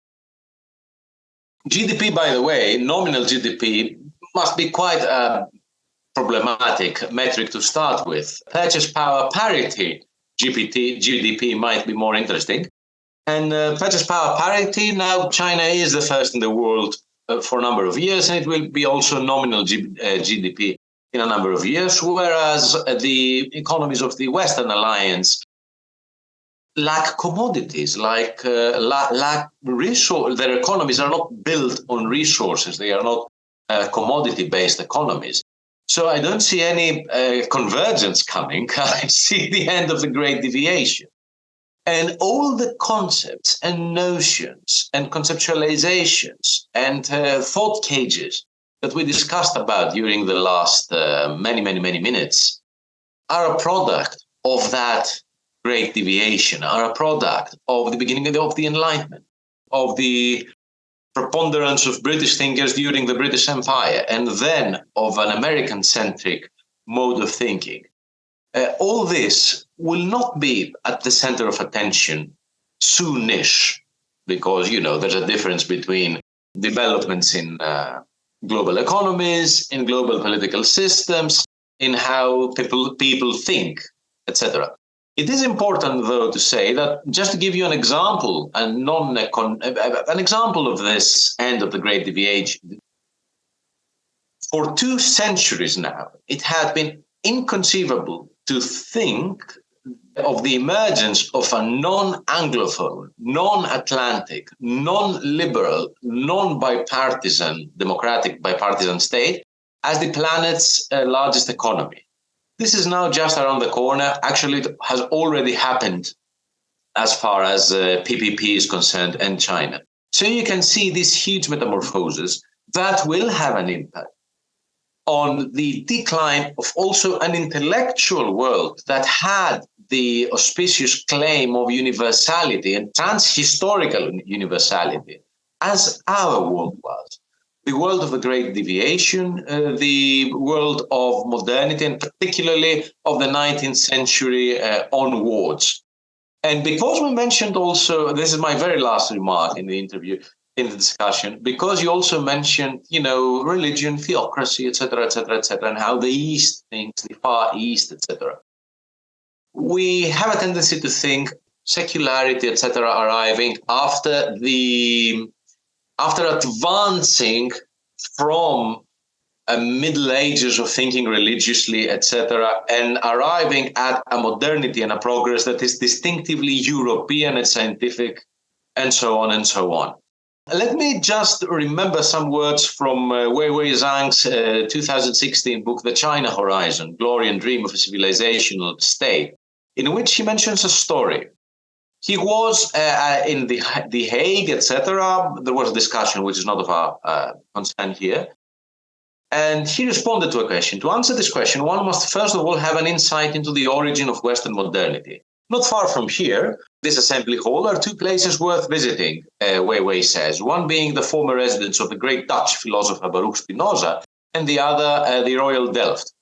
GDP, by the way, nominal GDP, must be quite a problematic metric to start with. Purchase power parity, GDP, might be more interesting. And purchase power parity, now China is the first in the world for a number of years, and it will be also nominal GDP in a number of years, whereas the economies of the Western Alliance lack commodities, lack resource. Their economies are not built on resources. They are not commodity-based economies. So I don't see any convergence coming. I see the end of the great deviation. And all the concepts and notions and conceptualizations and thought cages that we discussed about during the last many minutes are a product of that great deviation, are a product of the beginning of the Enlightenment, of the preponderance of British thinkers during the British Empire, and then of an American-centric mode of thinking. All this will not be at the center of attention soonish, because, there's a difference between developments in global economies, in global political systems, in how people think, etc. It is important, though, to say that, just to give you an example, an example of this end of the Great Deviation, for 2 centuries now, it had been inconceivable to think of the emergence of a non-Anglophone, non-Atlantic, non-liberal, non-bipartisan, democratic bipartisan state as the planet's largest economy. This is now just around the corner. Actually, it has already happened as far as PPP is concerned and China. So you can see these huge metamorphoses that will have an impact on the decline of also an intellectual world that had the auspicious claim of universality and trans-historical universality, as our world was. The world of the Great Deviation, the world of modernity, and particularly of the 19th century onwards. And because we mentioned also, this is my very last remark in the interview, in the discussion, because you also mentioned, religion, theocracy, etc., and how the East thinks, the Far East, etc. We have a tendency to think secularity, etc., arriving after advancing from a Middle Ages of thinking religiously, etc., and arriving at a modernity and a progress that is distinctively European and scientific, and so on and so on. Let me just remember some words from Wei Zhang's 2016 book, The China Horizon, Glory and Dream of a Civilizational State, in which he mentions a story. He was in the Hague, etc. There was a discussion which is not of our concern here. And he responded to a question. To answer this question, one must first of all have an insight into the origin of Western modernity. Not far from here, this assembly hall, are 2 places worth visiting, Wei says, one being the former residence of the great Dutch philosopher Baruch Spinoza, and the other the Royal Delft.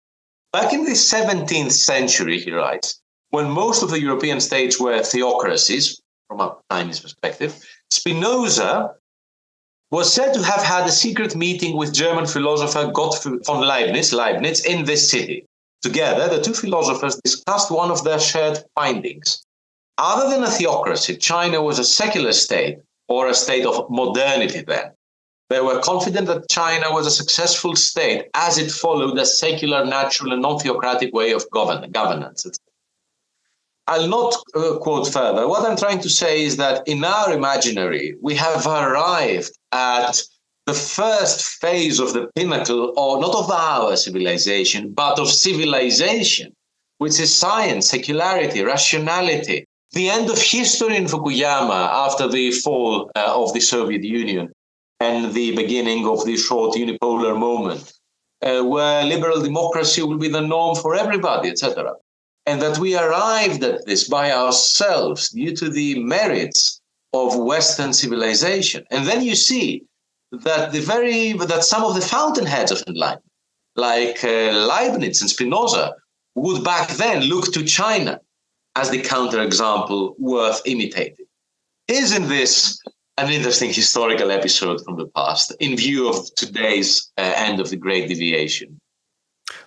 Back in the 17th century, he writes, when most of the European states were theocracies, from a Chinese perspective, Spinoza was said to have had a secret meeting with German philosopher Gottfried von Leibniz in this city. Together, the two philosophers discussed one of their shared findings. Other than a theocracy, China was a secular state, or a state of modernity then. They were confident that China was a successful state as it followed a secular, natural, and non-theocratic way of governance. I'll not quote further. What I'm trying to say is that in our imaginary, we have arrived at the first phase of the pinnacle, or not of our civilization, but of civilization, which is science, secularity, rationality. The end of history in Fukuyama after the fall of the Soviet Union and the beginning of the short unipolar moment, where liberal democracy will be the norm for everybody, etc. And that we arrived at this by ourselves due to the merits of Western civilization. And then you see that that some of the fountainheads of enlightenment, like Leibniz and Spinoza, would back then look to China as the counterexample worth imitating. Isn't this an interesting historical episode from the past in view of today's end of the Great Deviation?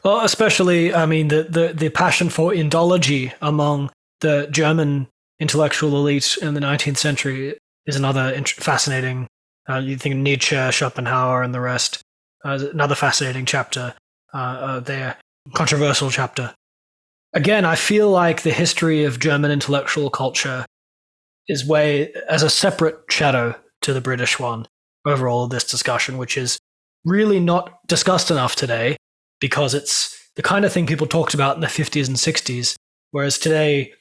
Well, especially, I mean, the passion for Indology among the German intellectual elite in the 19th century is another fascinating. You think of Nietzsche, Schopenhauer, and the rest. Another fascinating chapter there, controversial chapter. Again, I feel like the history of German intellectual culture is way as a separate shadow to the British one over all of this discussion, which is really not discussed enough today because it's the kind of thing people talked about in the 50s and 60s, whereas today,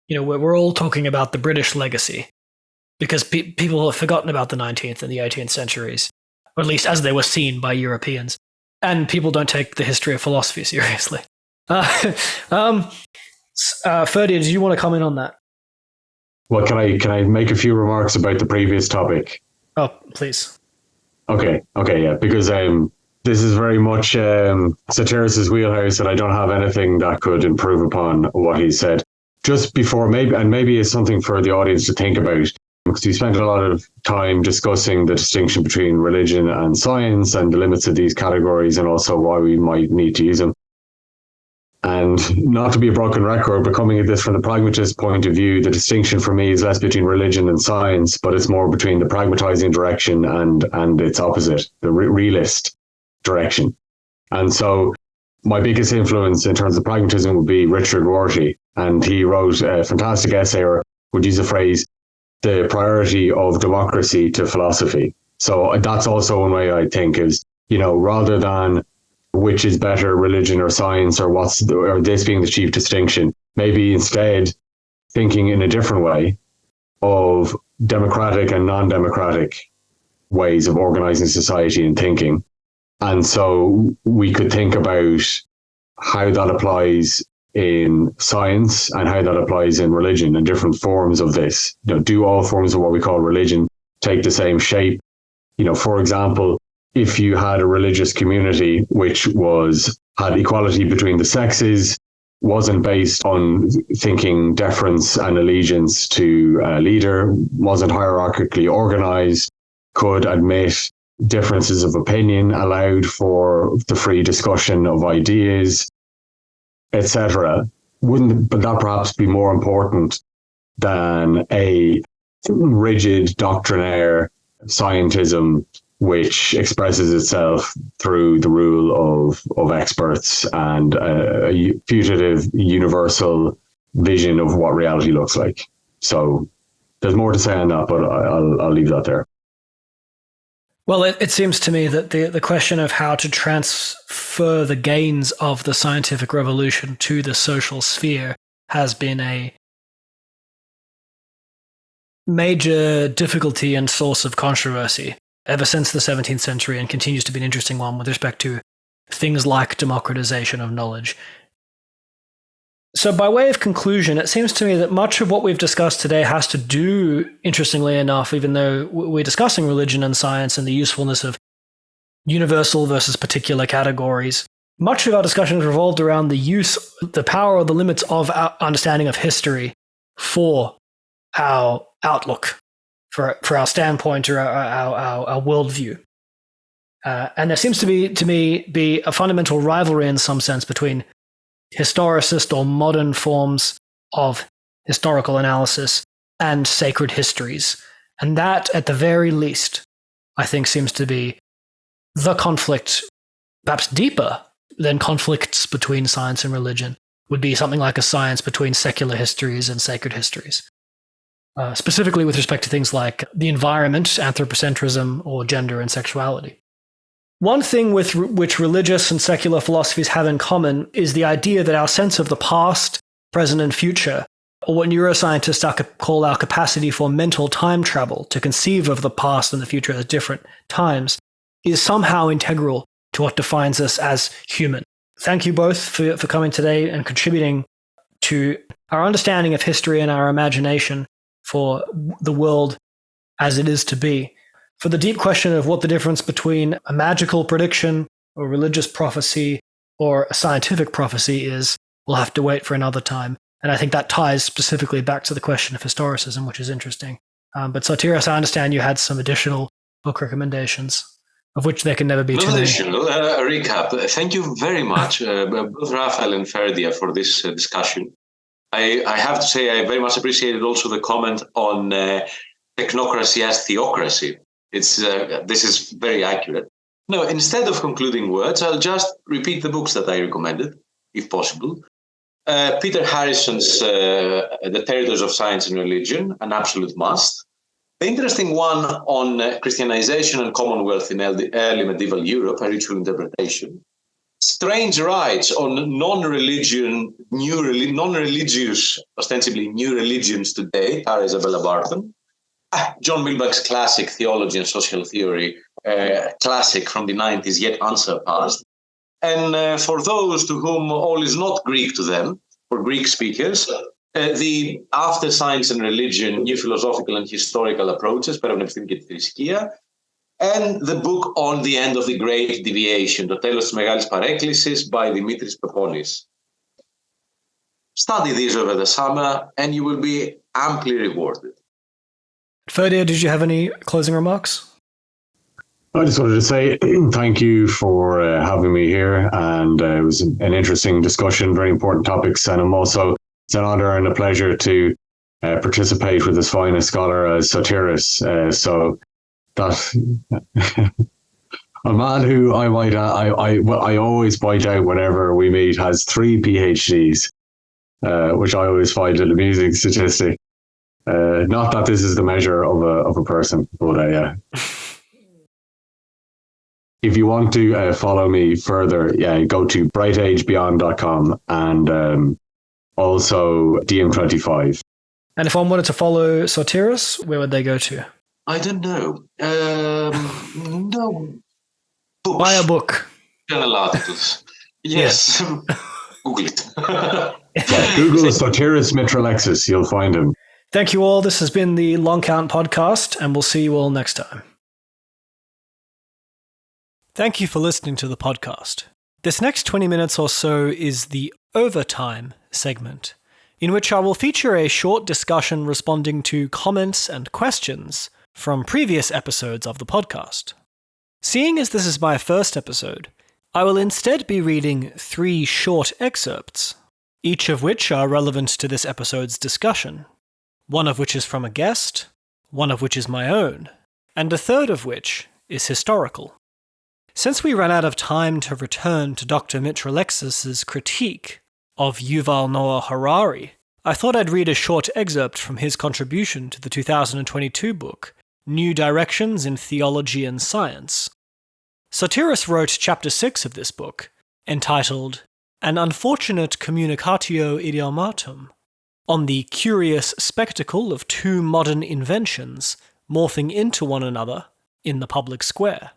we're all talking about the British legacy because people have forgotten about the 19th and the 18th centuries, or at least as they were seen by Europeans, and people don't take the history of philosophy seriously. Ferdy, did you want to comment on that? Well, can I make a few remarks about the previous topic? Oh, please. Okay, yeah, because this is very much Satyrus's wheelhouse, and I don't have anything that could improve upon what he said. Just before, maybe it's something for the audience to think about, because we spent a lot of time discussing the distinction between religion and science and the limits of these categories, and also why we might need to use them. And not to be a broken record, but coming at this from the pragmatist point of view, the distinction for me is less between religion and science, but it's more between the pragmatizing direction and its opposite, the realist direction. And so my biggest influence in terms of pragmatism would be Richard Rorty. And he wrote a fantastic essay, or would use the phrase, the priority of democracy to philosophy. So that's also one way I think is, rather than which is better, religion or science, or this being the chief distinction, maybe instead thinking in a different way of democratic and non-democratic ways of organizing society and thinking. And so we could think about how that applies in science and how that applies in religion and different forms of this. Do all forms of what we call religion take the same shape? For example, if you had a religious community which had equality between the sexes, wasn't based on thinking deference and allegiance to a leader, wasn't hierarchically organized, could admit differences of opinion, allowed for the free discussion of ideas, etc., wouldn't that perhaps be more important than a rigid doctrinaire scientism which expresses itself through the rule of experts and a putative universal vision of what reality looks like? So there's more to say on that, but I'll leave that there. Well, it seems to me that the question of how to transfer the gains of the scientific revolution to the social sphere has been a major difficulty and source of controversy ever since the 17th century, and continues to be an interesting one with respect to things like democratization of knowledge. So by way of conclusion, it seems to me that much of what we've discussed today has to do, interestingly enough, even though we're discussing religion and science and the usefulness of universal versus particular categories, much of our discussion has revolved around the power or the limits of our understanding of history for our outlook, for our standpoint or our worldview. And there seems to me a fundamental rivalry in some sense between historicist or modern forms of historical analysis and sacred histories. And that, at the very least, I think seems to be the conflict, perhaps deeper than conflicts between science and religion, would be something like a science between secular histories and sacred histories. Specifically with respect to things like the environment, anthropocentrism, or gender and sexuality. One thing with which religious and secular philosophies have in common is the idea that our sense of the past, present, and future, or what neuroscientists call our capacity for mental time travel, to conceive of the past and the future as different times, is somehow integral to what defines us as human. Thank you both for coming today and contributing to our understanding of history and our imagination for the world as it is to be. For the deep question of what the difference between a magical prediction or religious prophecy or a scientific prophecy is, we'll have to wait for another time. And I think that ties specifically back to the question of historicism, which is interesting. But Sotiris, I understand you had some additional book recommendations, of which there can never be too many. Additional recap. Thank you very much, both Raphael and Ferdia, for this discussion. I have to say I very much appreciated also the comment on technocracy as theocracy. This is very accurate. No, instead of concluding words, I'll just repeat the books that I recommended, if possible. Peter Harrison's The Territories of Science and Religion, an absolute must. The interesting one on Christianization and Commonwealth in early medieval Europe, a ritual interpretation. Strange Rites on non-religious, ostensibly new religions today, Tara Isabella Barton. John Milbank's classic Theology and Social Theory, classic from the 90s, yet unsurpassed. And for those to whom all is not Greek to them, for Greek speakers, the After Science and Religion, New Philosophical and Historical Approaches, Παραπνευστική και Θρησκεία, and the book on the end of the Great Deviation, Το τέλος της Μεγάλης Παρέκκλησης, by Dimitris Peponis. Study these over the summer, and you will be amply rewarded. Ferdia, did you have any closing remarks? I just wanted to say thank you for having me here, and it was an interesting discussion, very important topics, and it's an honor and a pleasure to participate with as fine a scholar as Sotiris. So that a man who I always point out whenever we meet has 3 PhDs, which I always find an amusing statistic. Not that this is the measure of a person, but if you want to follow me further, go to brightagebeyond.com and also DM25. And if one wanted to follow Sotiris, where would they go to? I don't know. No. Books. Buy a book. Journal articles. Yes. Google it. Google Sotiris Mitralexis. You'll find him. Thank you all. This has been the Long Count Podcast, and we'll see you all next time. Thank you for listening to the podcast. This next 20 minutes or so is the Overtime segment, in which I will feature a short discussion responding to comments and questions from previous episodes of the podcast. Seeing as this is my first episode, I will instead be reading 3 short excerpts, each of which are relevant to this episode's discussion, one of which is from a guest, one of which is my own, and a third of which is historical. Since we ran out of time to return to Dr. Mitralexis' critique of Yuval Noah Harari, I thought I'd read a short excerpt from his contribution to the 2022 book, New Directions in Theology and Science. Sotiris wrote Chapter 6 of this book, entitled An Unfortunate Communicatio Idiomatum, on the curious spectacle of 2 modern inventions morphing into one another in the public square.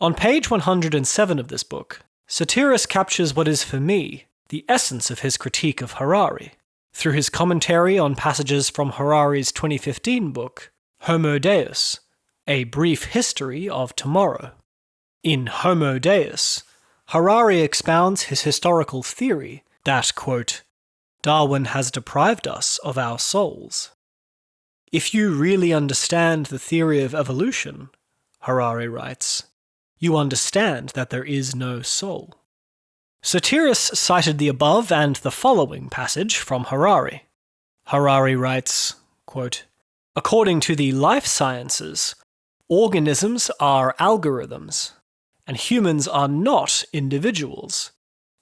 On page 107 of this book, Sotiris captures what is for me the essence of his critique of Harari, through his commentary on passages from Harari's 2015 book, Homo Deus, A Brief History of Tomorrow. In Homo Deus, Harari expounds his historical theory that, quote, Darwin has deprived us of our souls. If you really understand the theory of evolution, Harari writes, you understand that there is no soul. Sotiris cited the above and the following passage from Harari. Harari writes, quote, according to the life sciences, organisms are algorithms, and humans are not individuals.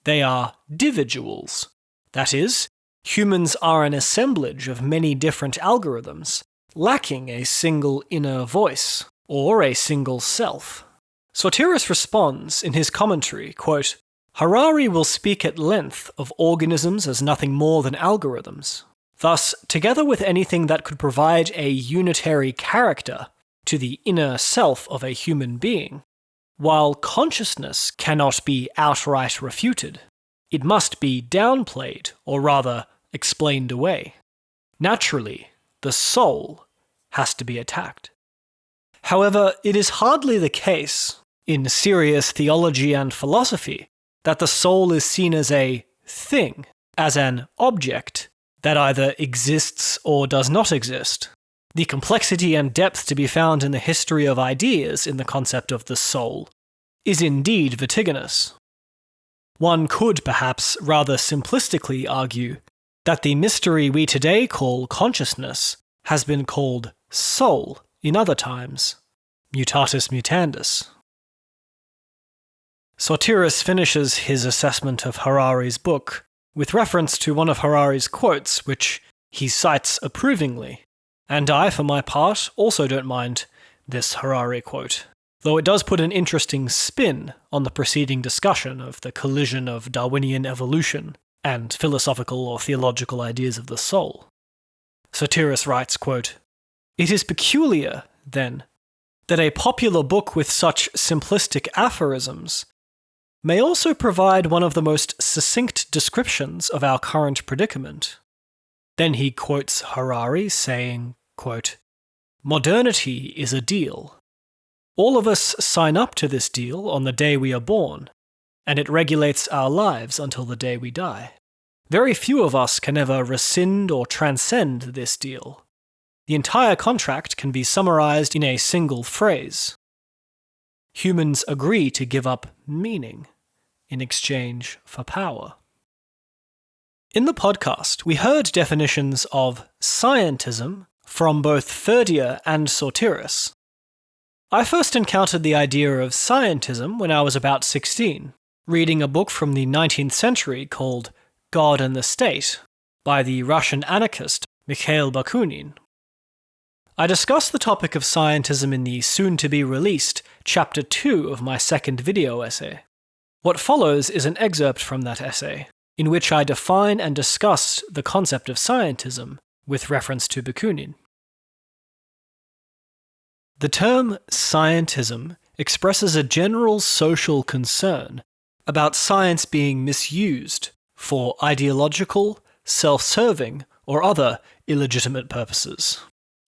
They are dividuals. That is, humans are an assemblage of many different algorithms, lacking a single inner voice, or a single self. Sotiris responds in his commentary, quote, Harari will speak at length of organisms as nothing more than algorithms. Thus, together with anything that could provide a unitary character to the inner self of a human being, while consciousness cannot be outright refuted, it must be downplayed, or rather, explained away. Naturally, the soul has to be attacked. However, it is hardly the case, in serious theology and philosophy, that the soul is seen as a thing, as an object, that either exists or does not exist. The complexity and depth to be found in the history of ideas in the concept of the soul is indeed vertiginous. One could perhaps rather simplistically argue that the mystery we today call consciousness has been called soul in other times, mutatis mutandis. Sotiris finishes his assessment of Harari's book with reference to one of Harari's quotes, which he cites approvingly, and I, for my part, also don't mind this Harari quote, though it does put an interesting spin on the preceding discussion of the collision of Darwinian evolution and philosophical or theological ideas of the soul. Sotiris writes, quote, it is peculiar, then, that a popular book with such simplistic aphorisms may also provide one of the most succinct descriptions of our current predicament. Then he quotes Harari saying, quote, modernity is a deal. All of us sign up to this deal on the day we are born, and it regulates our lives until the day we die. Very few of us can ever rescind or transcend this deal. The entire contract can be summarized in a single phrase. Humans agree to give up meaning in exchange for power. In the podcast, we heard definitions of scientism from both Ferdier and Sotiris. I first encountered the idea of scientism when I was about 16, reading a book from the 19th century called God and the State by the Russian anarchist Mikhail Bakunin. I discussed the topic of scientism in the soon-to-be-released Chapter 2 of my second video essay. What follows is an excerpt from that essay, in which I define and discuss the concept of scientism with reference to Bakunin. The term scientism expresses a general social concern about science being misused for ideological, self-serving, or other illegitimate purposes.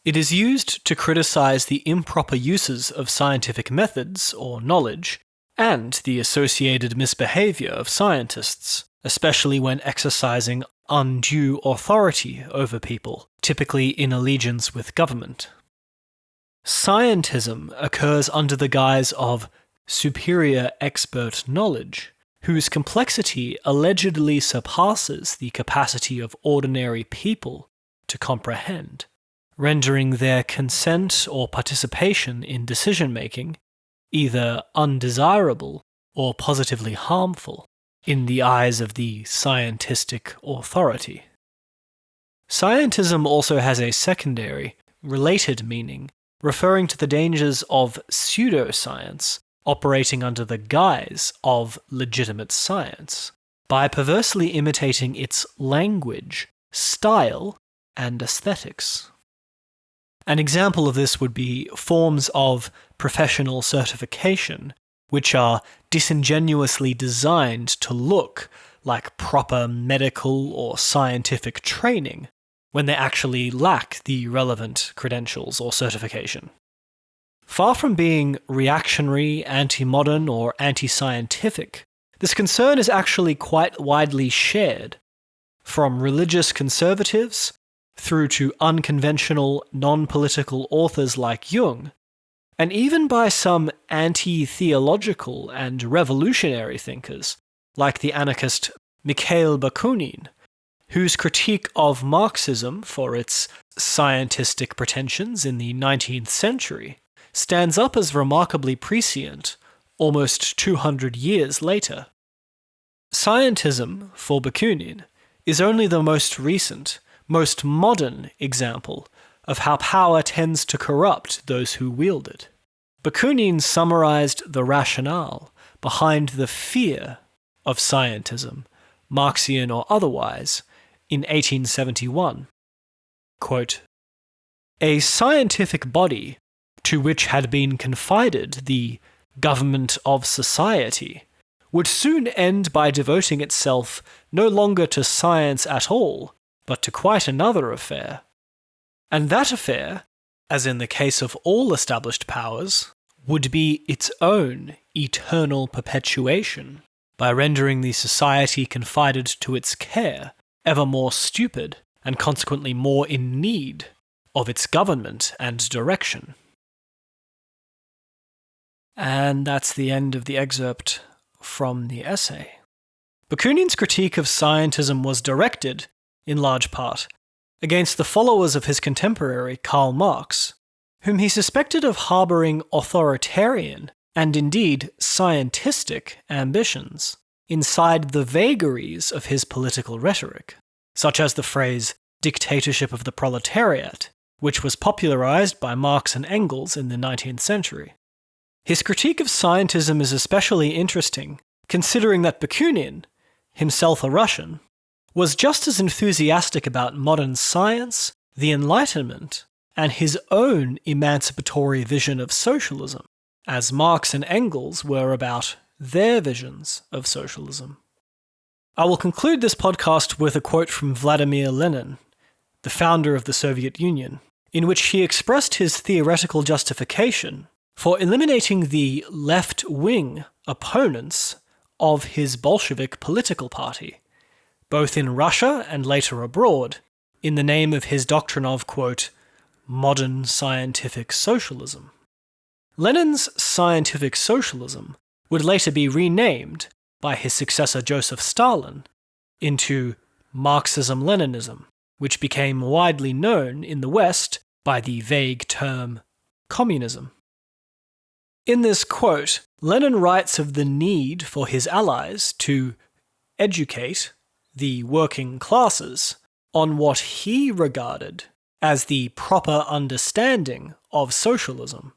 It is used to criticize the improper uses of scientific methods or knowledge, and the associated misbehavior of scientists, especially when exercising undue authority over people, typically in allegiance with government. Scientism occurs under the guise of superior expert knowledge, whose complexity allegedly surpasses the capacity of ordinary people to comprehend, rendering their consent or participation in decision-making either undesirable or positively harmful in the eyes of the scientistic authority. Scientism also has a secondary, related meaning, referring to the dangers of pseudoscience operating under the guise of legitimate science, by perversely imitating its language, style, and aesthetics. An example of this would be forms of professional certification, which are disingenuously designed to look like proper medical or scientific training, when they actually lack the relevant credentials or certification. Far from being reactionary, anti-modern, or anti-scientific, This concern is actually quite widely shared, from religious conservatives through to unconventional, non-political authors like Jung, and even by some anti-theological and revolutionary thinkers, like the anarchist Mikhail Bakunin, whose critique of Marxism for its scientistic pretensions in the 19th century stands up as remarkably prescient almost 200 years later. Scientism, for Bakunin, is only the most recent, most modern example of how power tends to corrupt those who wield it. Bakunin summarized the rationale behind the fear of scientism, Marxian or otherwise, in 1871. Quote, "A scientific body to which had been confided the government of society would soon end by devoting itself no longer to science at all, but to quite another affair. And that affair, as in the case of all established powers, would be its own eternal perpetuation, by rendering the society confided to its care ever more stupid, and consequently more in need of its government and direction." And that's the end of the excerpt from the essay. Bakunin's critique of scientism was directed, in large part, against the followers of his contemporary Karl Marx, whom he suspected of harboring authoritarian and indeed scientistic ambitions inside the vagaries of his political rhetoric, such as the phrase dictatorship of the proletariat, which was popularized by Marx and Engels in the 19th century. His critique of scientism is especially interesting, considering that Bakunin, himself a Russian, was just as enthusiastic about modern science, the Enlightenment, and his own emancipatory vision of socialism, as Marx and Engels were about their visions of socialism. I will conclude this podcast with a quote from Vladimir Lenin, the founder of the Soviet Union, in which he expressed his theoretical justification for eliminating the left-wing opponents of his Bolshevik political party, both in Russia and later abroad, in the name of his doctrine of, quote, modern scientific socialism. Lenin's scientific socialism would later be renamed by his successor Joseph Stalin into Marxism-Leninism, which became widely known in the West by the vague term communism. In this quote, Lenin writes of the need for his allies to educate the working classes on what he regarded as the proper understanding of socialism.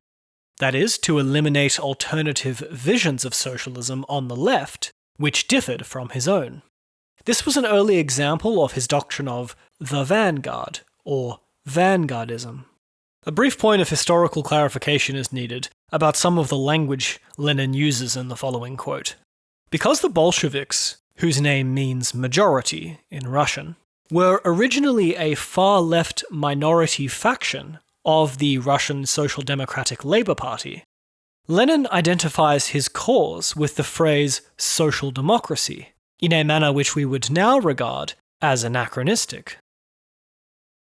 That is, to eliminate alternative visions of socialism on the left, which differed from his own. This was an early example of his doctrine of the vanguard, or vanguardism. A brief point of historical clarification is needed about some of the language Lenin uses in the following quote. Because the Bolsheviks, whose name means majority in Russian, were originally a far-left minority faction of the Russian Social Democratic Labour Party, Lenin identifies his cause with the phrase social democracy, in a manner which we would now regard as anachronistic.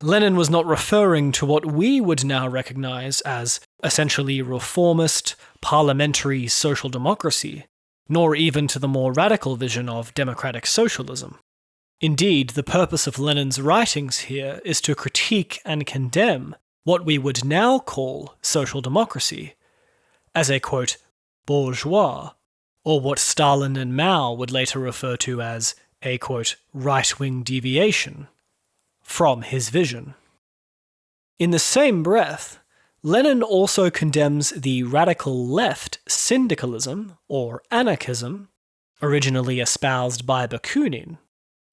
Lenin was not referring to what we would now recognize as essentially reformist, parliamentary social democracy, nor even to the more radical vision of democratic socialism. Indeed, the purpose of Lenin's writings here is to critique and condemn what we would now call social democracy as a, quote, bourgeois, or what Stalin and Mao would later refer to as a, quote, right-wing deviation from his vision. In the same breath, Lenin also condemns the radical left syndicalism, or anarchism, originally espoused by Bakunin,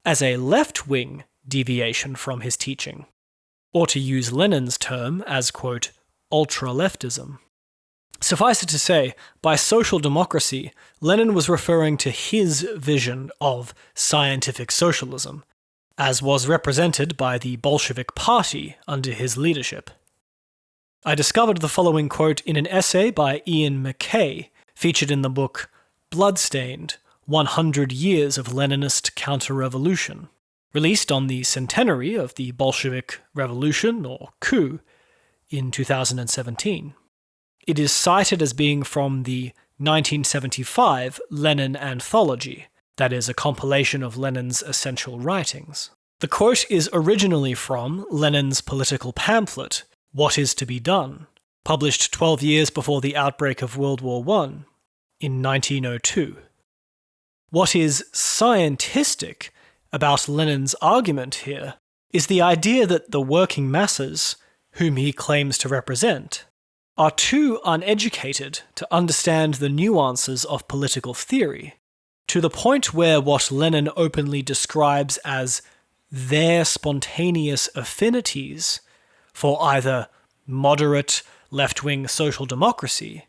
as a left-wing deviation from his teaching, or to use Lenin's term as, quote, ultra-leftism. Suffice it to say, by social democracy, Lenin was referring to his vision of scientific socialism, as was represented by the Bolshevik Party under his leadership. I discovered the following quote in an essay by Ian MacKay, featured in the book Bloodstained, 100 Years of Leninist Counter-Revolution, released on the centenary of the Bolshevik Revolution, or coup, in 2017. It is cited as being from the 1975 Lenin Anthology, that is, a compilation of Lenin's essential writings. The quote is originally from Lenin's political pamphlet, What Is to Be Done, published 12 years before the outbreak of World War I, in 1902. What is scientistic about Lenin's argument here is the idea that the working masses, whom he claims to represent, are too uneducated to understand the nuances of political theory, to the point where what Lenin openly describes as their spontaneous affinities for either moderate left-wing social democracy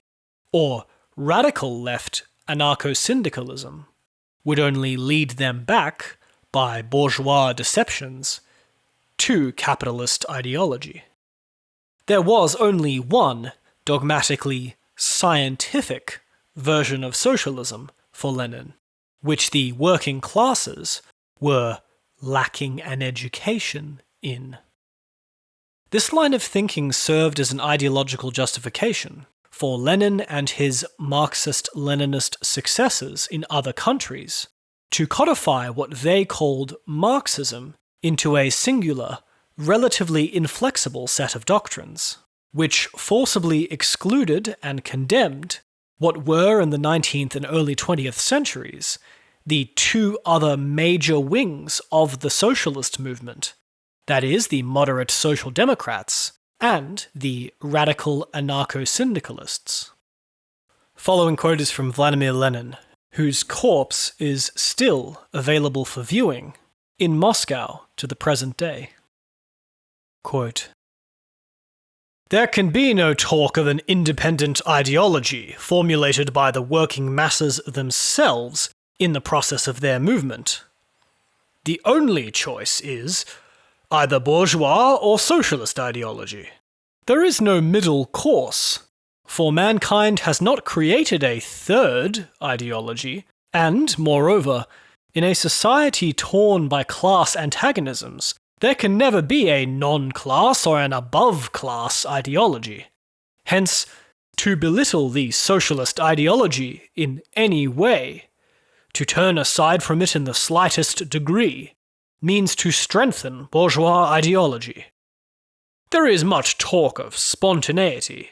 or radical left anarcho-syndicalism would only lead them back, by bourgeois deceptions, to capitalist ideology. There was only one dogmatically scientific version of socialism for Lenin, which the working classes were lacking an education in. This line of thinking served as an ideological justification for Lenin and his Marxist-Leninist successors in other countries to codify what they called Marxism into a singular, relatively inflexible set of doctrines, which forcibly excluded and condemned what were in the 19th and early 20th centuries the two other major wings of the socialist movement, that is, the moderate social democrats and the radical anarcho-syndicalists. Following quote is from Vladimir Lenin, whose corpse is still available for viewing in Moscow to the present day. Quote, "There can be no talk of an independent ideology formulated by the working masses themselves in the process of their movement. The only choice is either bourgeois or socialist ideology. There is no middle course, for mankind has not created a third ideology, and, moreover, in a society torn by class antagonisms, there can never be a non-class or an above-class ideology. Hence, to belittle the socialist ideology in any way, to turn aside from it in the slightest degree, means to strengthen bourgeois ideology. There is much talk of spontaneity,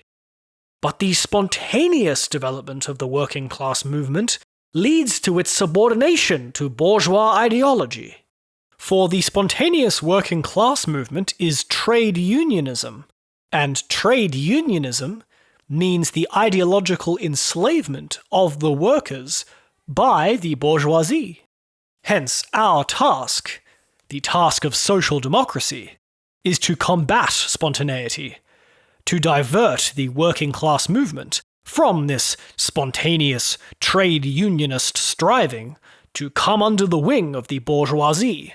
but the spontaneous development of the working class movement leads to its subordination to bourgeois ideology. For the spontaneous working class movement is trade unionism, and trade unionism means the ideological enslavement of the workers by the bourgeoisie. Hence, our task, the task of social democracy, is to combat spontaneity, to divert the working class movement from this spontaneous trade unionist striving to come under the wing of the bourgeoisie,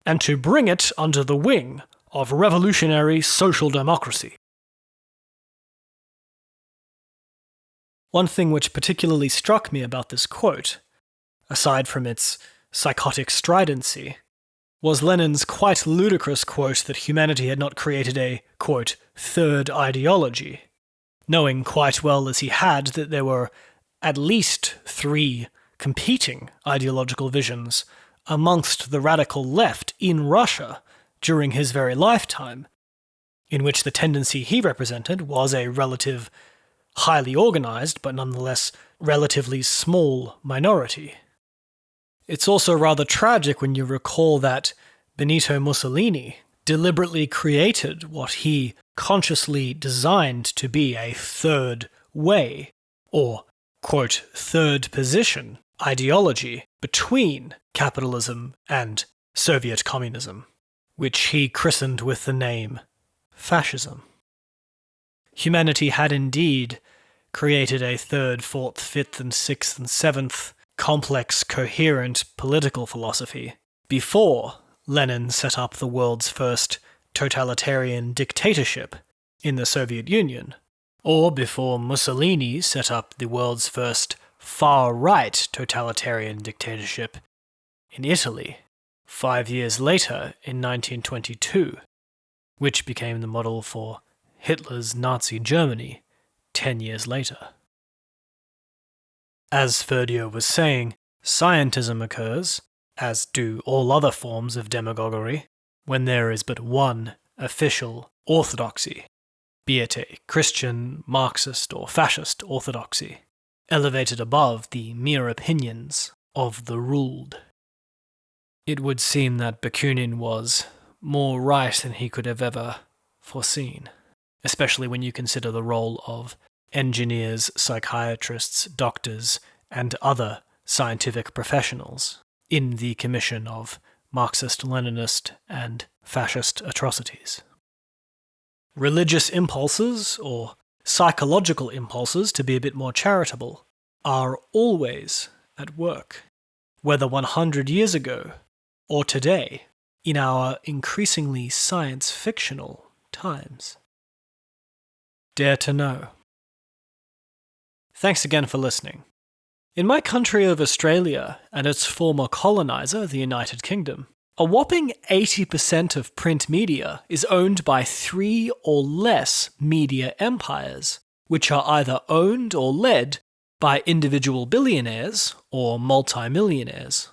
and to bring it under the wing of revolutionary social democracy." One thing which particularly struck me about this quote, aside from its psychotic stridency, was Lenin's quite ludicrous quote that humanity had not created a, quote, third ideology, knowing quite well as he had that there were at least 3 competing ideological visions amongst the radical left in Russia during his very lifetime, in which the tendency he represented was a relative, highly organized, but nonetheless relatively small minority. It's also rather tragic when you recall that Benito Mussolini deliberately created what he consciously designed to be a third way, or, quote, third position ideology between capitalism and Soviet communism, which he christened with the name fascism. Humanity had indeed created a 3rd, 4th, 5th, and 6th, and 7th complex, coherent political philosophy before Lenin set up the world's first totalitarian dictatorship in the Soviet Union, or before Mussolini set up the world's first far-right totalitarian dictatorship in Italy 5 years later in 1922, which became the model for Hitler's Nazi Germany 10 years later. As Ferdio was saying, scientism occurs, as do all other forms of demagoguery, when there is but one official orthodoxy, be it a Christian, Marxist, or fascist orthodoxy, elevated above the mere opinions of the ruled. It would seem that Bakunin was more right than he could have ever foreseen, especially when you consider the role of engineers, psychiatrists, doctors, and other scientific professionals in the commission of Marxist-Leninist and fascist atrocities. Religious impulses, or psychological impulses to be a bit more charitable, are always at work, whether 100 years ago or today, in our increasingly science-fictional times. Dare to know. Thanks again for listening. In my country of Australia and its former coloniser, the United Kingdom, a whopping 80% of print media is owned by 3 or less media empires, which are either owned or led by individual billionaires or multimillionaires.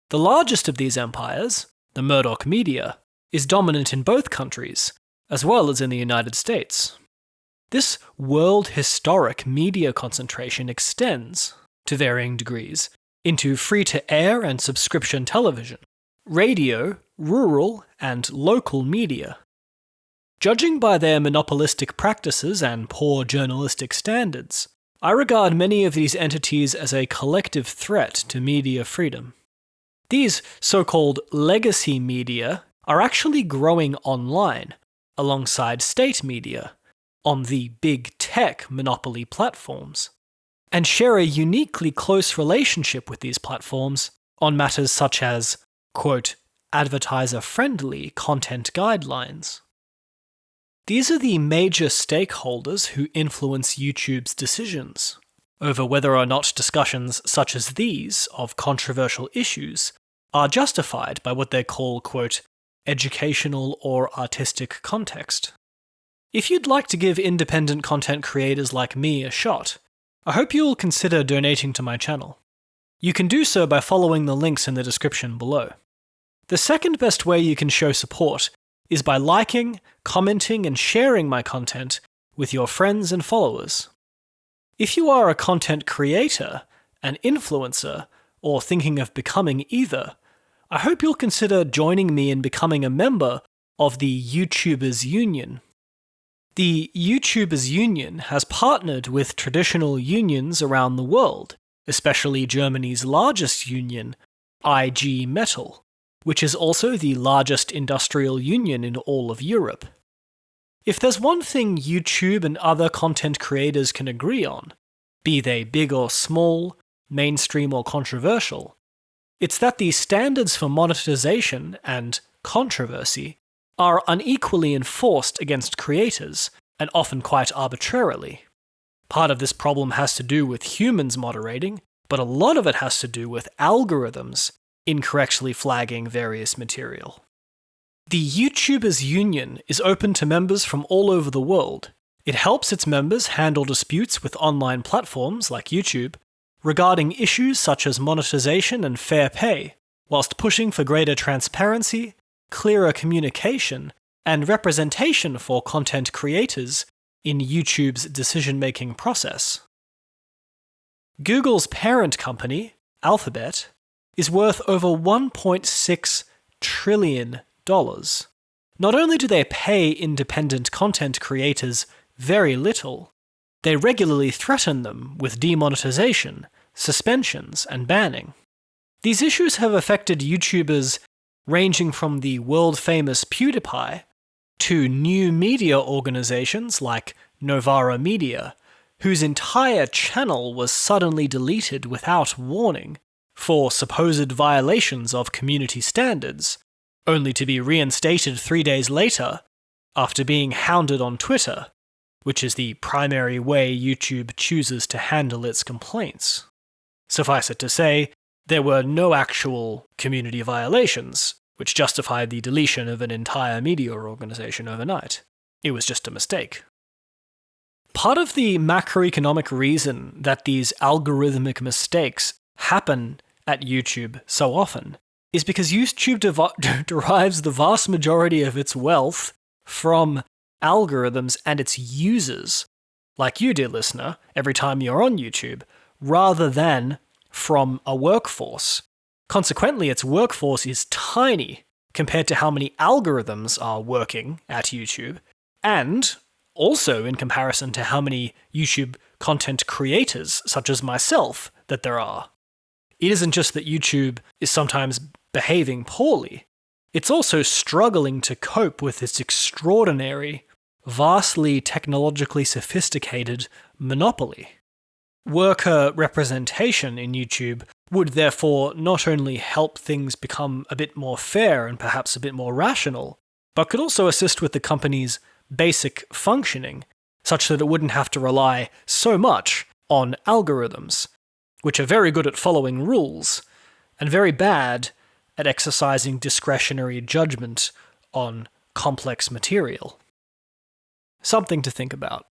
The largest of these empires, the Murdoch media, is dominant in both countries, as well as in the United States. This world historic media concentration extends, to varying degrees, into free-to-air and subscription television, radio, rural, and local media. Judging by their monopolistic practices and poor journalistic standards, I regard many of these entities as a collective threat to media freedom. These so-called legacy media are actually growing online, alongside state media, on the big tech monopoly platforms, and share a uniquely close relationship with these platforms on matters such as, quote, advertiser-friendly content guidelines. These are the major stakeholders who influence YouTube's decisions over whether or not discussions such as these of controversial issues are justified by what they call, quote, educational or artistic context. If you'd like to give independent content creators like me a shot, I hope you'll consider donating to my channel. You can do so by following the links in the description below. The second best way you can show support is by liking, commenting, and sharing my content with your friends and followers. If you are a content creator, an influencer, or thinking of becoming either, I hope you'll consider joining me in becoming a member of the YouTubers Union. The YouTubers Union has partnered with traditional unions around the world, especially Germany's largest union, IG Metall, which is also the largest industrial union in all of Europe. If there's one thing YouTube and other content creators can agree on, be they big or small, mainstream or controversial, it's that the standards for monetization and controversy are unequally enforced against creators, and often quite arbitrarily. Part of this problem has to do with humans moderating, but a lot of it has to do with algorithms incorrectly flagging various material. The YouTubers Union is open to members from all over the world. It helps its members handle disputes with online platforms like YouTube regarding issues such as monetization and fair pay, whilst pushing for greater transparency, clearer communication, and representation for content creators in YouTube's decision-making process. Google's parent company, Alphabet, is worth over $1.6 trillion. Not only do they pay independent content creators very little, they regularly threaten them with demonetization, suspensions, and banning. These issues have affected YouTubers ranging from the world-famous PewDiePie to new media organizations like Novara Media, whose entire channel was suddenly deleted without warning for supposed violations of community standards, only to be reinstated 3 days later after being hounded on Twitter, which is the primary way YouTube chooses to handle its complaints. Suffice it to say, there were no actual community violations, which justified the deletion of an entire media organization overnight. It was just a mistake. Part of the macroeconomic reason that these algorithmic mistakes happen at YouTube so often is because YouTube derives the vast majority of its wealth from algorithms and its users, like you, dear listener, every time you're on YouTube, rather than from a workforce. Consequently, its workforce is tiny compared to how many algorithms are working at YouTube, and also in comparison to how many YouTube content creators, such as myself, that there are. It isn't just that YouTube is sometimes behaving poorly, it's also struggling to cope with its extraordinary, vastly technologically sophisticated monopoly. Worker representation in YouTube would therefore not only help things become a bit more fair and perhaps a bit more rational, but could also assist with the company's basic functioning, such that it wouldn't have to rely so much on algorithms, which are very good at following rules, and very bad at exercising discretionary judgment on complex material. Something to think about.